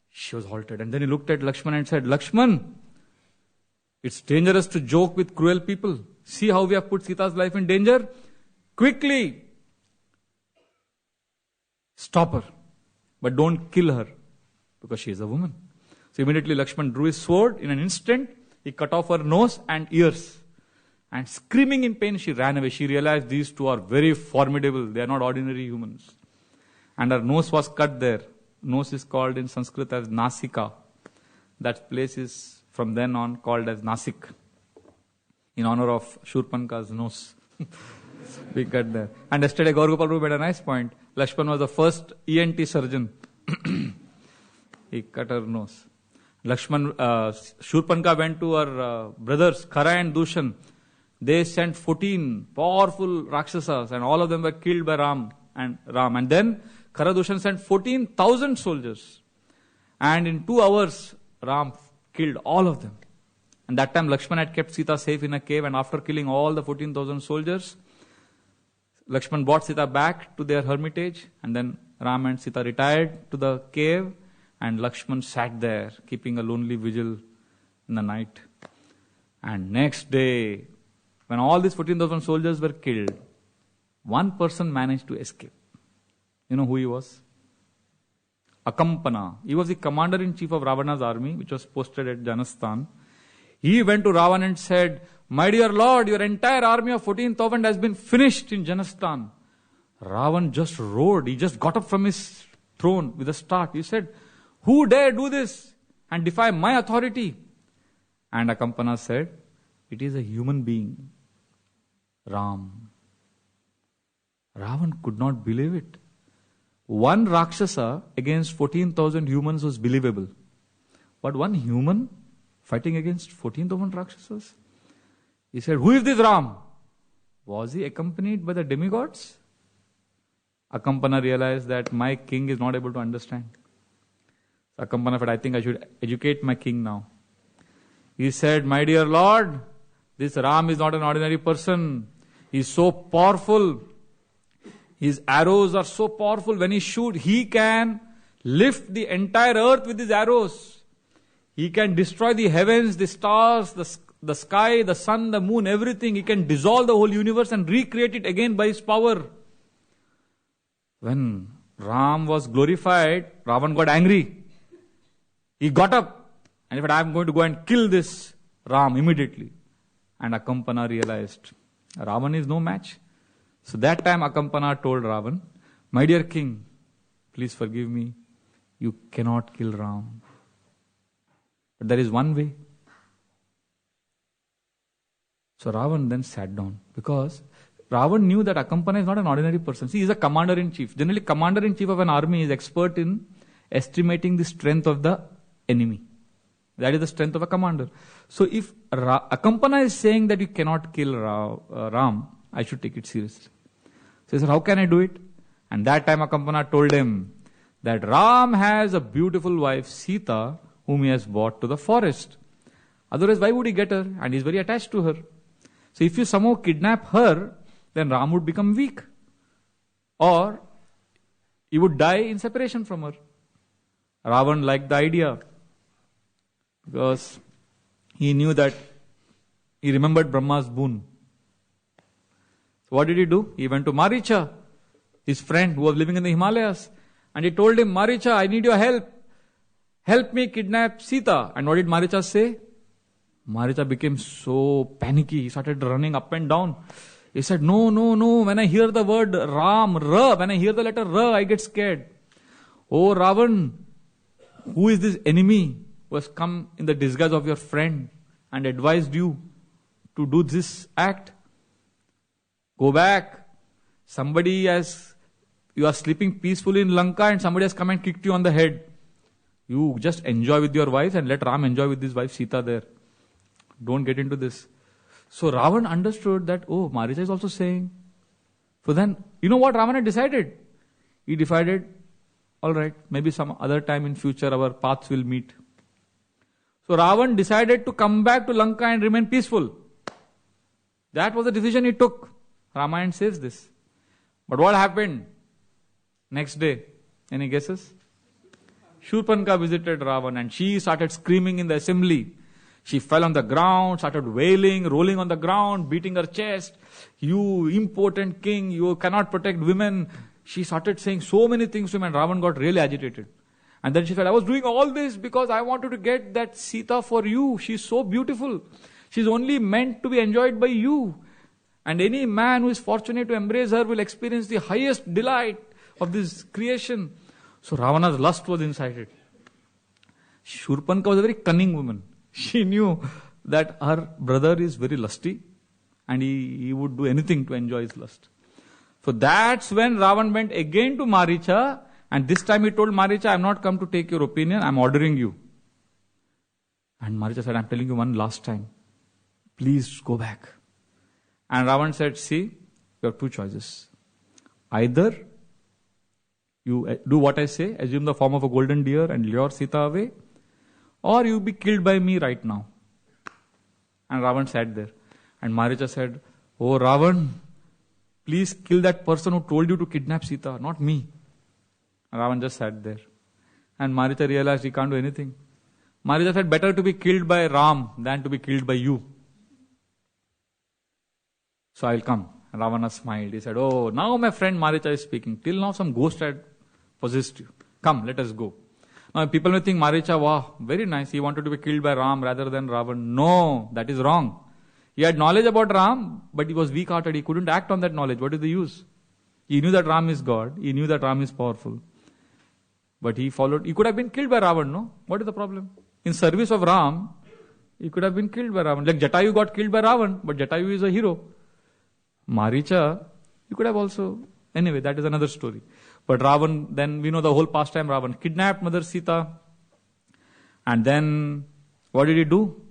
she was halted. And then he looked at Lakshman and said, "Lakshman, it's dangerous to joke with cruel people. See how we have put Sita's life in danger? Quickly, stop her. But don't kill her, because she is a woman." So immediately Lakshman drew his sword. In an instant, he cut off her nose and ears. And screaming in pain, she ran away. She realized these two are very formidable. They are not ordinary humans. And her nose was cut there. Nose is called in Sanskrit as Nasika. That place is from then on called as Nasik, in honor of Shurpanka's nose. We cut there. And yesterday Gaur Gopal Prabhu made a nice point. Lakshman was the first ENT surgeon. He cut her nose. Shurpanka went to her brothers, Khara and Dushan. They sent 14 powerful Rakshasas and all of them were killed by Ram. And then Khara Dushan sent 14,000 soldiers. And in 2 hours, Ram killed all of them. And that time Lakshman had kept Sita safe in a cave, and after killing all the 14,000 soldiers, Lakshman brought Sita back to their hermitage, and then Ram and Sita retired to the cave, and Lakshman sat there keeping a lonely vigil in the night. And next day, when all these 14,000 soldiers were killed, one person managed to escape. You know who he was? Akampana. He was the commander-in-chief of Ravana's army, which was posted at Janastan. He went to Ravana and said, "My dear Lord, your entire army of 14,000 has been finished in Janastan." Ravana just roared. He just got up from his throne with a start. He said, "Who dare do this and defy my authority?" And Akampana said, "It is a human being, Ram." Ravana could not believe it. One Rakshasa against 14,000 humans was believable. But one human fighting against 14,000 Rakshasas? He said, "Who is this Ram? Was he accompanied by the demigods?" Akampana realized that my king is not able to understand. Akampana said, I think I should educate my king now. He said, my dear Lord, this Ram is not an ordinary person. He is so powerful. His arrows are so powerful. When he shoots, he can lift the entire earth with his arrows. He can destroy the heavens, the stars, the sky, the sun, the moon, everything. He can dissolve the whole universe and recreate it again by his power. When Ram was glorified, Ravan got angry. He got up and he said, I am going to go and kill this Ram immediately. And Akampana realized, Ravan is no match. So that time Akampana told Ravan, my dear king, please forgive me. You cannot kill Ram. But there is one way. So Ravan then sat down because Ravan knew that Akampana is not an ordinary person. See, he is a commander-in-chief. Generally, commander-in-chief of an army is expert in estimating the strength of the enemy. That is the strength of a commander. So if Akampana is saying that you cannot kill Ram, I should take it seriously. So he said, how can I do it? And that time Akampana told him that Ram has a beautiful wife, Sita, whom he has brought to the forest. Otherwise, why would he get her? And he is very attached to her. So if you somehow kidnap her, then Ram would become weak. Or he would die in separation from her. Ravan liked the idea because he knew that he remembered Brahma's boon. So what did he do? He went to Maricha, his friend who was living in the Himalayas, and he told him, Maricha, I need your help. Help me kidnap Sita. And what did Maricha say? Maricha became so panicky. He started running up and down. He said, no. When I hear the word Ram, Ra, when I hear the letter Ra, I get scared. Oh Ravan, who is this enemy who has come in the disguise of your friend and advised you to do this act? Go back. You are sleeping peacefully in Lanka and somebody has come and kicked you on the head. You just enjoy with your wife and let Ram enjoy with his wife Sita there. Don't get into this. So Ravan understood that, oh, Maricha is also saying. So then, you know what Ravana decided? He decided, alright, maybe some other time in future our paths will meet. So Ravan decided to come back to Lanka and remain peaceful. That was the decision he took. Ramayana says this. But what happened next day? Any guesses? Shurpanka visited Ravan and she started screaming in the assembly. She fell on the ground, started wailing, rolling on the ground, beating her chest. You impotent king, you cannot protect women. She started saying so many things to him and Ravan got really agitated. And then she said, I was doing all this because I wanted to get that Sita for you. She's so beautiful. She's only meant to be enjoyed by you. And any man who is fortunate to embrace her will experience the highest delight of this creation. So Ravana's lust was incited. Shurpanka was a very cunning woman. She knew that her brother is very lusty and he would do anything to enjoy his lust. So that's when Ravan went again to Maricha and this time he told Maricha, I am not come to take your opinion, I am ordering you. And Maricha said, I am telling you one last time. Please go back. And Ravan said, see, you have two choices. Either you do what I say, assume the form of a golden deer and lure Sita away, or you be killed by me right now. And Ravan sat there. And Maricha said, oh Ravan, please kill that person who told you to kidnap Sita, not me. And Ravan just sat there. And Maricha realized he can't do anything. Maricha said, better to be killed by Ram than to be killed by you. So I'll come. And Ravana smiled. He said, oh, now my friend Maricha is speaking. Till now some ghost had possessed you. Come, let us go. Now people may think Maricha, wow, very nice. He wanted to be killed by Ram rather than Ravan. No, that is wrong. He had knowledge about Ram, but he was weak-hearted. He couldn't act on that knowledge. What is the use? He knew that Ram is God. He knew that Ram is powerful. But he followed. He could have been killed by Ravan, no? What is the problem? In service of Ram, he could have been killed by Ravan. Like Jatayu got killed by Ravan, but Jatayu is a hero. Maricha, you could have also, anyway, that is another story. But Ravan, then we know the whole pastime. Ravan kidnapped Mother Sita. And then, what did he do?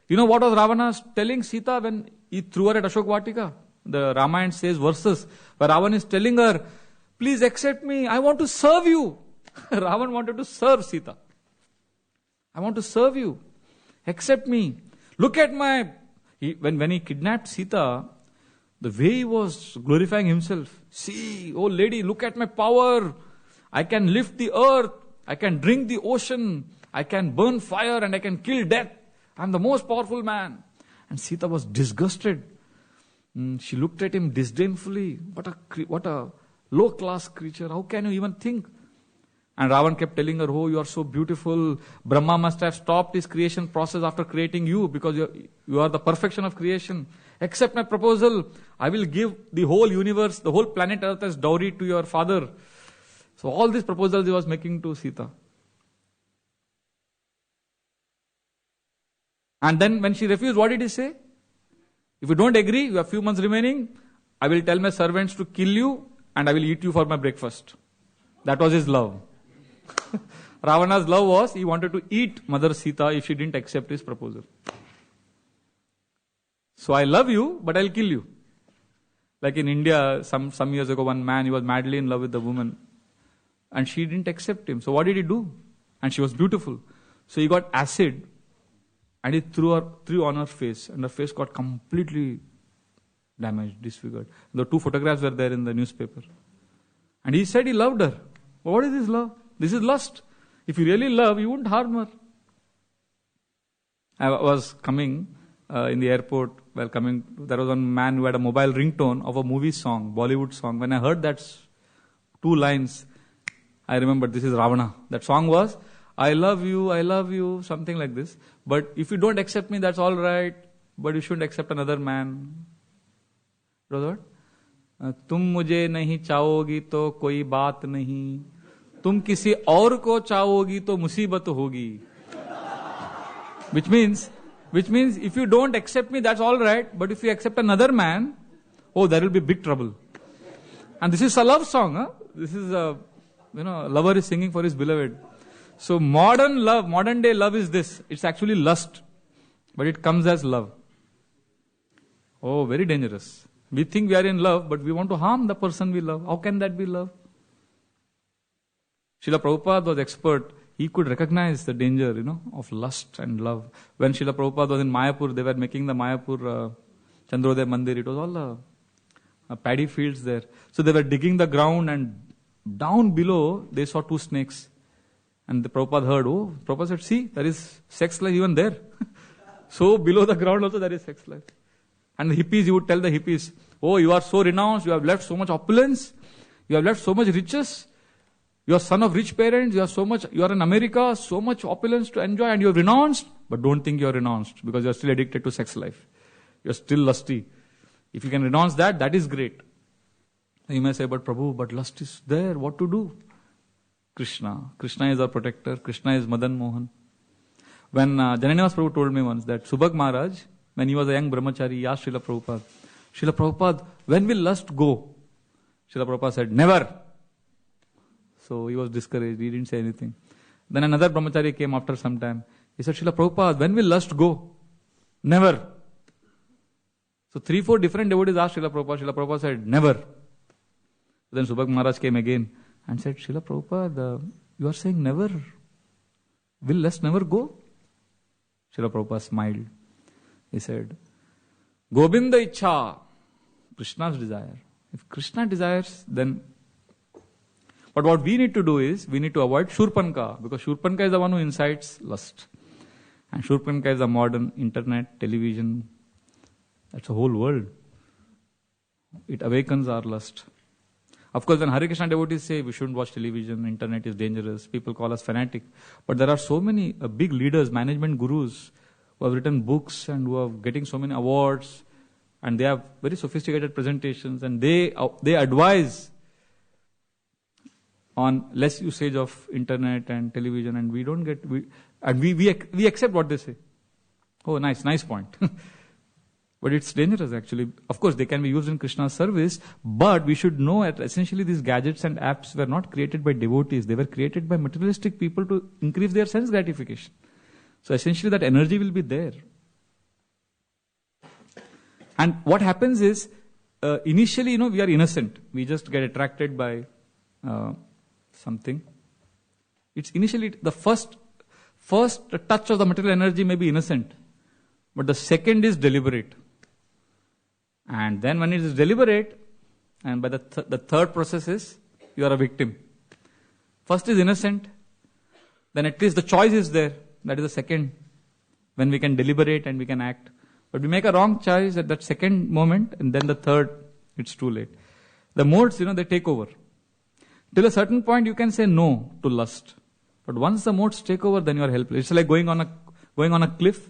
You know what was Ravana telling Sita when he threw her at Ashok Vatika? The Ramayana says verses where Ravan is telling her, please accept me, I want to serve you. Ravan wanted to serve Sita. I want to serve you. Accept me. Look at my... When he kidnapped Sita, the way he was glorifying himself. See, oh lady, look at my power. I can lift the earth. I can drink the ocean. I can burn fire and I can kill death. I'm the most powerful man. And Sita was disgusted. She looked at him disdainfully. What a low-class creature. How can you even think? And Ravana kept telling her, oh, you are so beautiful. Brahma must have stopped his creation process after creating you because you are the perfection of creation. Accept my proposal. I will give the whole universe, the whole planet Earth as dowry to your father. So all these proposals he was making to Sita. And then when she refused, what did he say? If you don't agree, you have few months remaining, I will tell my servants to kill you and I will eat you for my breakfast. That was his love. Ravana's love was, he wanted to eat Mother Sita if she didn't accept his proposal. So I love you, but I'll kill you. Like in India, some years ago, one man, he was madly in love with the woman. And she didn't accept him. So what did he do? And she was beautiful. So he got acid and he threw on her face. And her face got completely damaged, disfigured. The 2 photographs were there in the newspaper. And he said he loved her. What is this love? This is lust. If you really love, you wouldn't harm her. I was coming in the airport, while coming, there was one man who had a mobile ringtone of a movie song, Bollywood song. When I heard that 2 lines, I remembered this is Ravana. That song was, I love you, something like this. But if you don't accept me, that's all right. But you shouldn't accept another man. What was what? तुम मुझे नहीं चाहोगी तो कोई बात नहीं. तुम किसी और को चाहोगी तो मुसीबत होगी. Which means if you don't accept me, that's all right. But if you accept another man, oh, there will be big trouble. And this is a love song. Huh? This is a, lover is singing for his beloved. So modern day love is this. It's actually lust. But it comes as love. Oh, very dangerous. We think we are in love, but we want to harm the person we love. How can that be love? Srila Prabhupada was expert. He could recognize the danger, of lust and love. When Srila Prabhupada was in Mayapur, they were making the Mayapur Chandrodaya Mandir. It was all paddy fields there. So they were digging the ground and down below, they saw 2 snakes. And the Prabhupada heard, Prabhupada said, see, there is sex life even there. So below the ground also there is sex life. And the hippies, he would tell the hippies, oh, you are so renounced, you have left so much opulence, you have left so much riches, you are son of rich parents, you are in America, so much opulence to enjoy, and you have renounced, but don't think you are renounced, because you are still addicted to sex life. You are still lusty. If you can renounce that, that is great. You may say, but Prabhu, but lust is there, what to do? Krishna is our protector, Krishna is Madan Mohan. When Jananivas Prabhu told me once that Subhag Maharaj, when he was a young brahmachari, he asked Srila Prabhupada, when will lust go? Srila Prabhupada said, never. So he was discouraged, he didn't say anything. Then another brahmachari came after some time. He said, Srila Prabhupada, when will lust go? Never. So 3-4 different devotees asked Srila Prabhupada. Srila Prabhupada said, never. Then Subhag Maharaj came again and said, Srila Prabhupada, you are saying never. Will lust never go? Srila Prabhupada smiled. He said, Govinda Ichha, Krishna's desire. If Krishna desires, then... But what we need to do is, we need to avoid Shurpanka, because Shurpanka is the one who incites lust. And Shurpanka is the modern internet, television. That's a whole world. It awakens our lust. Of course, when Hare Krishna devotees say we shouldn't watch television, internet is dangerous, people call us fanatic. But there are so many big leaders, management gurus, who have written books and who are getting so many awards, and they have very sophisticated presentations, and they advise on less usage of internet and television, and we accept what they say. Oh, nice point. But it's dangerous actually. Of course, they can be used in Krishna's service, but we should know that essentially these gadgets and apps were not created by devotees. They were created by materialistic people to increase their sense gratification. So essentially that energy will be there. And what happens is, initially, we are innocent. We just get attracted by something. It's initially the first First touch of the material energy may be innocent, but the second is deliberate. And then when it is deliberate, and by the third process is, you are a victim. First is innocent, then at least the choice is there. That is the second, when we can deliberate and we can act. But we make a wrong choice at that second moment, and then the third, it's too late. The modes, they take over. Till a certain point, you can say no to lust. But once the modes take over, then you are helpless. It's like going on a cliff.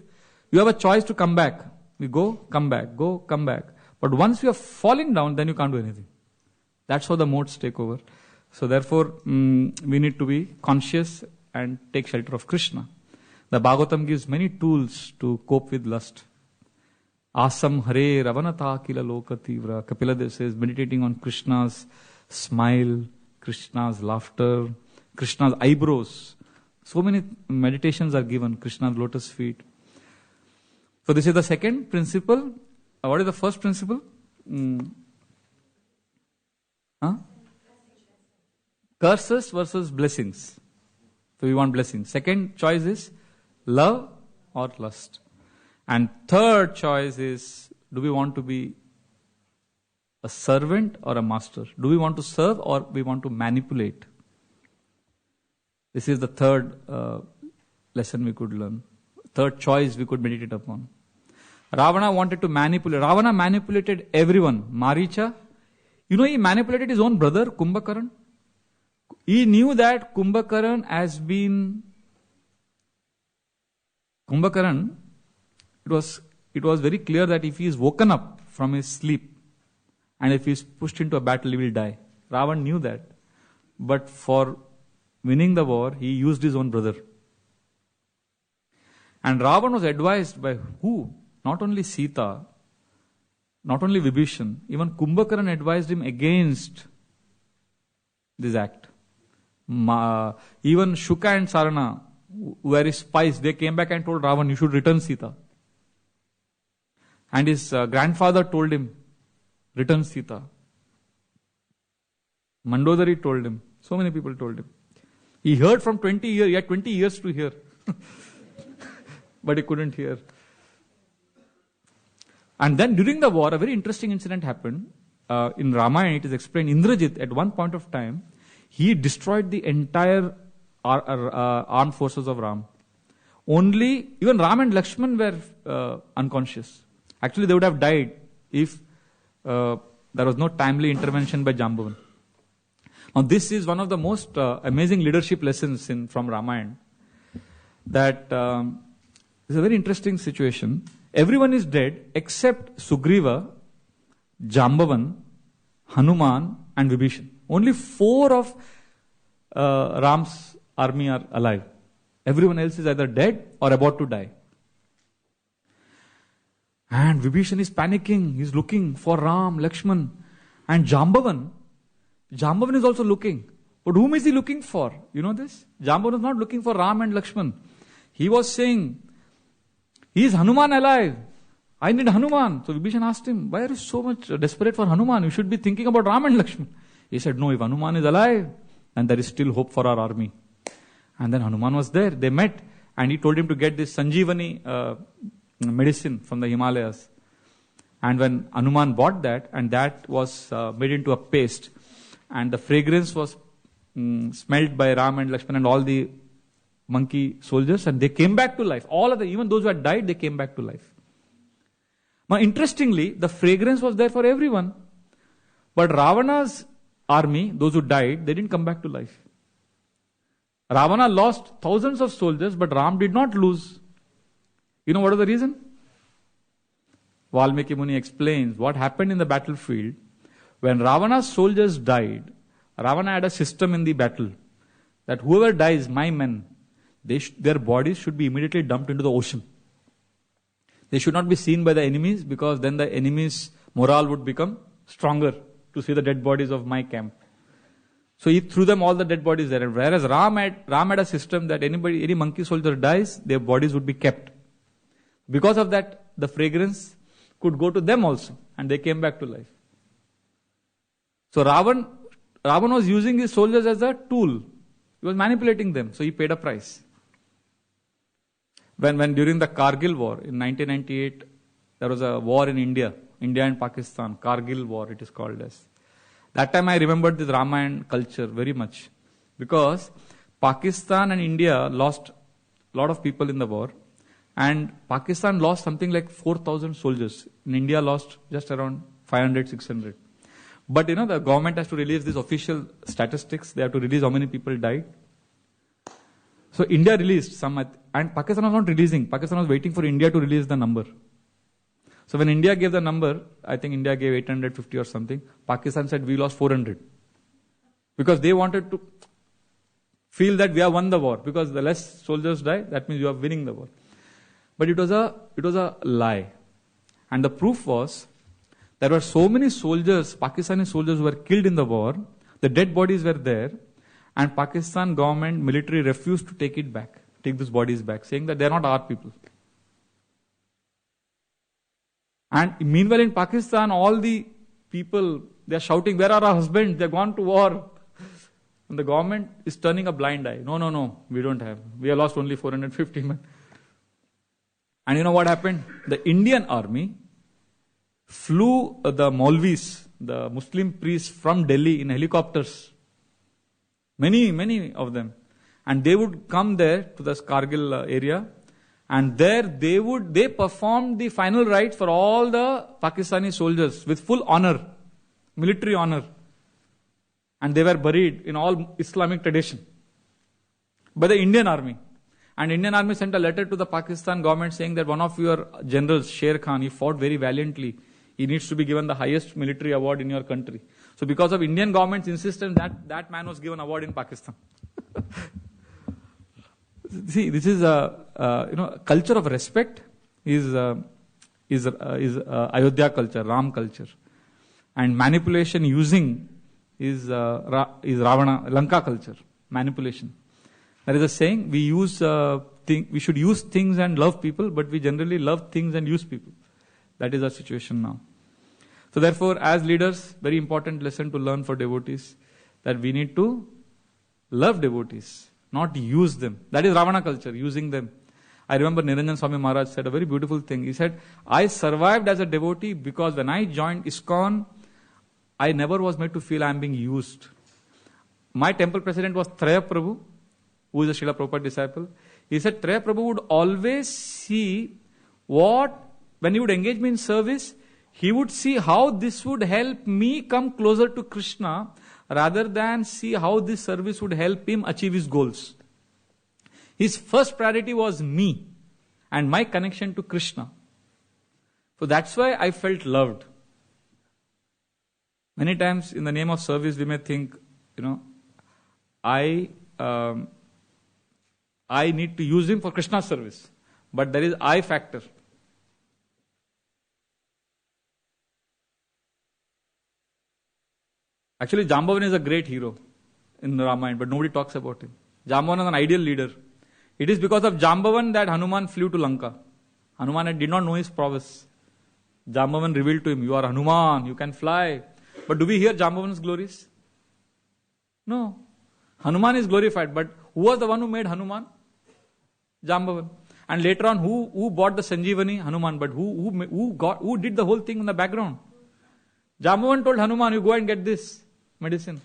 You have a choice to come back. You go, come back, go, come back. But once you are falling down, then you can't do anything. That's how the modes take over. So therefore, we need to be conscious and take shelter of Krishna. The Bhagavatam gives many tools to cope with lust. Asam Hare Ravana Kila Loka Tivra. Kapiladev says, meditating on Krishna's smile, Krishna's laughter, Krishna's eyebrows. So many meditations are given, Krishna's lotus feet. So this is the second principle. What is the first principle? Curses versus blessings. So we want blessings. Second choice is love or lust. And third choice is, do we want to be a servant or a master? Do we want to serve or we want to manipulate? This is the third lesson we could learn. Third choice we could meditate upon. Ravana wanted to manipulate. Ravana manipulated everyone. Maricha. He manipulated his own brother, Kumbhakaran. He knew that Kumbhakaran, it was very clear that if he is woken up from his sleep and if he is pushed into a battle, he will die. Ravana knew that. But for winning the war, he used his own brother. And Ravana was advised by who? Not only Sita, not only Vibhishan, even Kumbhakaran advised him against this act. Even Shuka and Sarana, who were his spies, they came back and told Ravana, you should return Sita. And his grandfather told him, return Sita. Mandodari told him. So many people told him. He heard from 20 years, he had 20 years to hear. But he couldn't hear. And then during the war, a very interesting incident happened. In Ramayana, it is explained, Indrajit, at one point of time, he destroyed the entire armed forces of Ram. Even Ram and Lakshman were unconscious. Actually, they would have died if there was no timely intervention by Jambavan. Now, this is one of the most amazing leadership lessons from Ramayana. That is a very interesting situation. Everyone is dead except Sugriva, Jambavan, Hanuman and Vibhishan. Only 4 of Ram's army are alive. Everyone else is either dead or about to die. And Vibhishan is panicking. He's looking for Ram, Lakshman. And Jambavan is also looking. But whom is he looking for? You know this? Jambavan is not looking for Ram and Lakshman. He was saying, is Hanuman alive? I need Hanuman. So Vibhishan asked him, why are you so much desperate for Hanuman? You should be thinking about Ram and Lakshman. He said, no, if Hanuman is alive, then there is still hope for our army. And then Hanuman was there. They met and he told him to get this Sanjeevani medicine from the Himalayas. And when Hanuman bought that, and that was made into a paste, and the fragrance was smelled by Ram and Lakshman and all the monkey soldiers, and they came back to life. Even those who had died, they came back to life. Now, interestingly, the fragrance was there for everyone. But Ravana's army, those who died, they didn't come back to life. Ravana lost thousands of soldiers, but Ram did not lose. You know what is the reason? Valmiki Muni explains what happened in the battlefield. When Ravana's soldiers died, Ravana had a system in the battle that whoever dies, my men, their bodies should be immediately dumped into the ocean. They should not be seen by the enemies, because then the enemy's morale would become stronger to see the dead bodies of my camp. So he threw them all the dead bodies there. Whereas Ram had a system that any monkey soldier dies, their bodies would be kept. Because of that, the fragrance could go to them also, and they came back to life. So Ravana was using his soldiers as a tool. He was manipulating them, so he paid a price. When during the Kargil war in 1998, there was a war in India and Pakistan, Kargil war it is called as. That time I remembered this Ramayana culture very much, because Pakistan and India lost a lot of people in the war, and Pakistan lost something like 4,000 soldiers. In India lost just around 500, 600. But the government has to release these official statistics. They have to release how many people died. So India released some, and Pakistan was not releasing. Pakistan was waiting for India to release the number. So when India gave the number, I think India gave 850 or something. Pakistan said we lost 400. Because they wanted to feel that we have won the war. Because the less soldiers die, that means you are winning the war. But it was a lie. And the proof was, there were so many soldiers, Pakistani soldiers who were killed in the war. The dead bodies were there. And Pakistan government, military refused to take these bodies back, saying that they are not our people. And meanwhile in Pakistan, all the people, they are shouting, where are our husbands? They have gone to war. And the government is turning a blind eye. No, we don't have. We have lost only 450 men. And you know what happened? The Indian army flew the Maulvis, the Muslim priests from Delhi in helicopters. Many of them. And they would come there to the Kargil area. And there they performed the final rites for all the Pakistani soldiers with full honor, military honor. And they were buried in all Islamic tradition by the Indian army. And Indian army sent a letter to the Pakistan government saying that one of your generals, Sher Khan, he fought very valiantly. He needs to be given the highest military award in your country. So because of Indian government's insistence, that man was given award in Pakistan. See, this is a culture of respect is Ayodhya culture, Ram culture, and manipulation using is Ravana, Lanka culture, manipulation. There is a saying: we should use things and love people, but we generally love things and use people. That is our situation now. So therefore, as leaders, very important lesson to learn for devotees, that we need to love devotees, not use them. That is Ravana culture, using them. I remember Niranjan Swami Maharaj said a very beautiful thing. He said, I survived as a devotee because when I joined ISKCON, I never was made to feel I am being used. My temple president was Traya Prabhu, who is a Srila Prabhupada disciple. He said, Traya Prabhu would always see when he would engage me in service, he would see how this would help me come closer to Krishna, rather than see how this service would help him achieve his goals. His first priority was me and my connection to Krishna. So that's why I felt loved. Many times in the name of service we may think, I need to use him for Krishna's service. But there is I factor. Actually, Jambavan is a great hero in the Ramayana, but nobody talks about him. Jambavan is an ideal leader. It is because of Jambavan that Hanuman flew to Lanka. Hanuman did not know his prowess. Jambavan revealed to him, you are Hanuman, you can fly. But do we hear Jambavan's glories? No. Hanuman is glorified, but who was the one who made Hanuman? Jambavan. And later on, who bought the Sanjeevani? Hanuman. But who did the whole thing in the background? Jambavan told Hanuman, you go and get this medicine.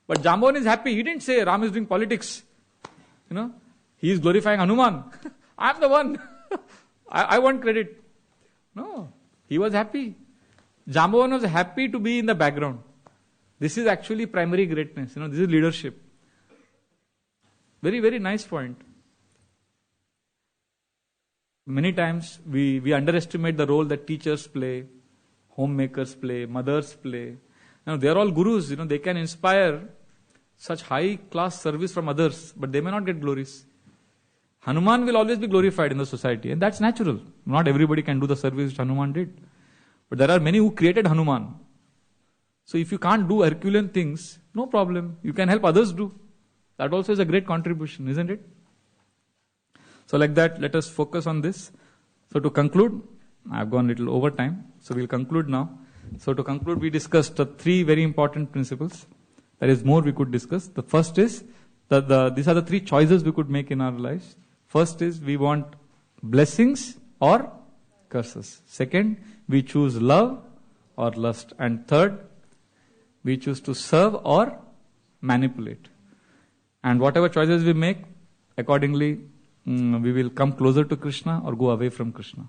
But Jambavan is happy. He didn't say Ram is doing politics. He is glorifying Hanuman. I am the one. I want credit. No. He was happy. Jambavan was happy to be in the background. This is actually primary greatness. This is leadership. Very, very nice point. Many times we underestimate the role that teachers play, homemakers play, mothers play. They are all gurus. They can inspire such high class service from others, but they may not get glories. Hanuman will always be glorified in the society, and that's natural. Not everybody can do the service which Hanuman did. But there are many who created Hanuman. So if you can't do Herculean things, no problem. You can help others do. That also is a great contribution, isn't it? So like that, let us focus on this. So to conclude, I've gone a little over time, so we'll conclude now. So to conclude, we discussed three very important principles. There is more we could discuss. The first is that these are the three choices we could make in our lives. First is we want blessings or curses. Second, we choose love or lust. And third, we choose to serve or manipulate. And whatever choices we make, accordingly, we will come closer to Krishna or go away from Krishna.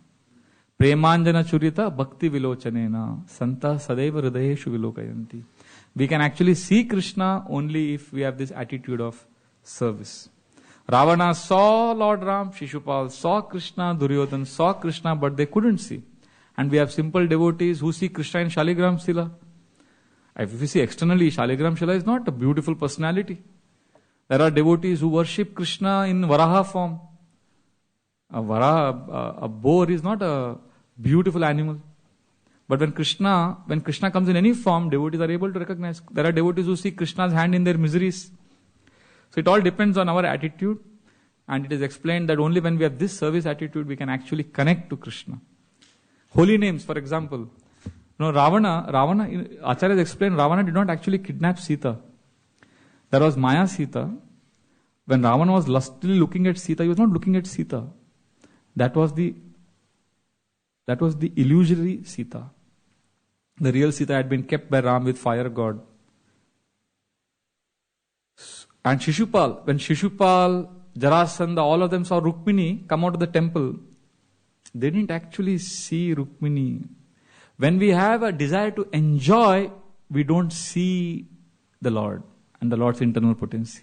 Premanjana churita bhakti vilochanena santa sadaiva hridayeshu vilokayanti. We can actually see Krishna only if we have this attitude of service. Ravana saw Lord Ram, Shishupal saw Krishna, Duryodhan saw Krishna, but they couldn't see. And we have simple devotees who see Krishna in Shaligram Shila. If you see externally, Shaligram Shila is not a beautiful personality. There are devotees who worship Krishna in Varaha form. A boar is not a beautiful animal. But when Krishna comes in any form, devotees are able to recognize. There are devotees who see Krishna's hand in their miseries. So it all depends on our attitude. And it is explained that only when we have this service attitude, we can actually connect to Krishna. Holy names, for example. Ravana, Acharyas explained, Ravana did not actually kidnap Sita. There was Maya Sita. When Ravana was lustily looking at Sita, he was not looking at Sita. That was the illusory Sita. The real Sita had been kept by Ram with fire god. And Shishupal, when Shishupal, Jarasandha, all of them saw Rukmini come out of the temple, they didn't actually see Rukmini. When we have a desire to enjoy, we don't see the Lord and the Lord's internal potency.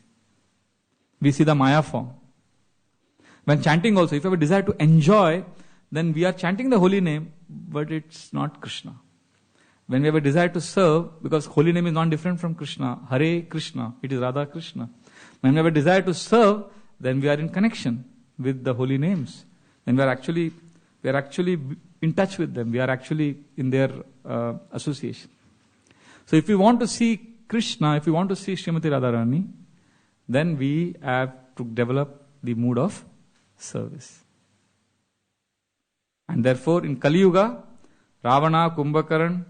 We see the Maya form. When chanting also, if you have a desire to enjoy, then we are chanting the holy name, but it's not Krishna. When we have a desire to serve, because holy name is not different from Krishna, Hare Krishna, it is Radha Krishna. When we have a desire to serve, then we are in connection with the holy names. Then we are actually in touch with them. We are actually in their association. So if we want to see Krishna, if we want to see Srimati Radharani, then we have to develop the mood of service. And therefore in Kali Yuga, Ravana, Kumbhakaran,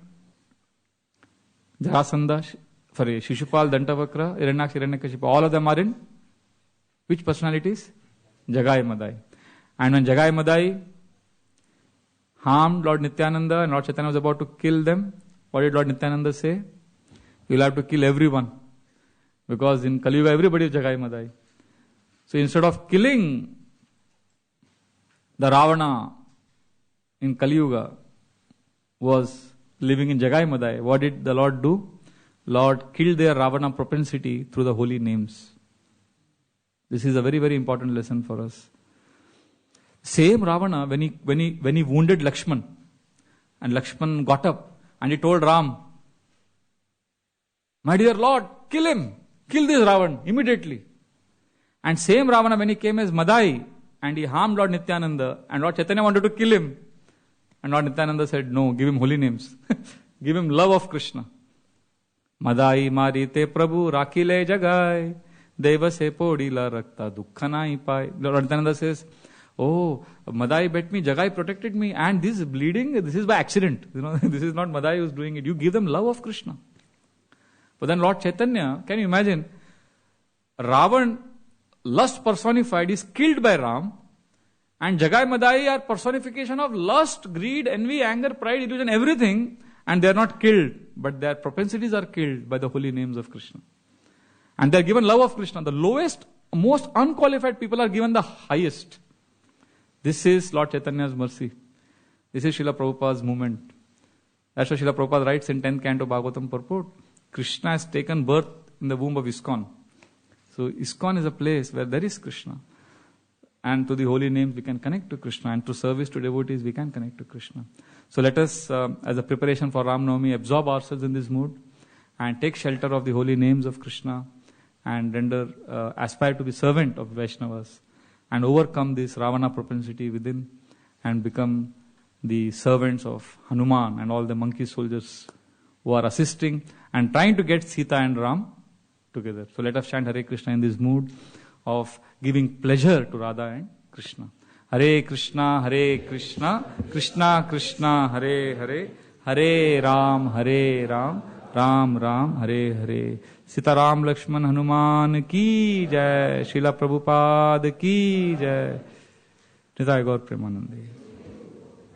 Jarasandha, Shishupal, Dantavakra, Hiranyaksh, Hiranyakashipu, all of them are in which personalities? Jagai Madai. And when Jagai Madai harmed Lord Nityananda and Lord Chaitanya was about to kill them, what did Lord Nityananda say? You will have to kill everyone. Because in Kali Yuga everybody is Jagai Madai. So instead of killing the Ravana in Kali Yuga was living in Jagai Madai, what did the Lord do? Lord killed their Ravana propensity through the holy names. This is a very, very important lesson for us. Same Ravana, when he wounded Lakshman, and Lakshman got up and he told Ram, my dear Lord, kill him, kill this Ravan immediately. And same Ravana, when he came as Madai and he harmed Lord Nityananda, and Lord Chaitanya wanted to kill him, and Lord Nityananda said, no, give him holy names. Give him love of Krishna. Madai marite Prabhu rakile jagai deva se podila rakta dukkha nahi pai. Lord Nityananda says, oh, Madai bet me, Jagai protected me, and this bleeding, this is by accident. This is not Madai who is doing it. You give them love of Krishna. But then Lord Chaitanya, can you imagine? Ravan, lust personified, is killed by Ram, and Jagai Madai are personification of lust, greed, envy, anger, pride, illusion, everything, and they are not killed, but their propensities are killed by the holy names of Krishna. And they are given love of Krishna. The lowest, most unqualified people are given the highest. This is Lord Chaitanya's mercy. This is Srila Prabhupada's movement. That's what Srila Prabhupada writes in 10th canto Bhagavatam purport. Krishna has taken birth in the womb of ISKCON. So ISKCON is a place where there is Krishna. And to the holy names we can connect to Krishna. And to service to devotees we can connect to Krishna. So let us, as a preparation for Ram Navami, absorb ourselves in this mood and take shelter of the holy names of Krishna and aspire to be servant of Vaishnavas and overcome this Ravana propensity within and become the servants of Hanuman and all the monkey soldiers who are assisting and trying to get Sita and Ram together. So let us chant Hare Krishna in this mood of giving pleasure to Radha and Krishna. Hare Krishna, Krishna Krishna, Hare Hare, Hare Ram, Ram Ram, Hare Hare. Sita Ram Lakshman Hanuman ki jai, Srila Prabhupada ki jai. Nithai Gaur Premanandi.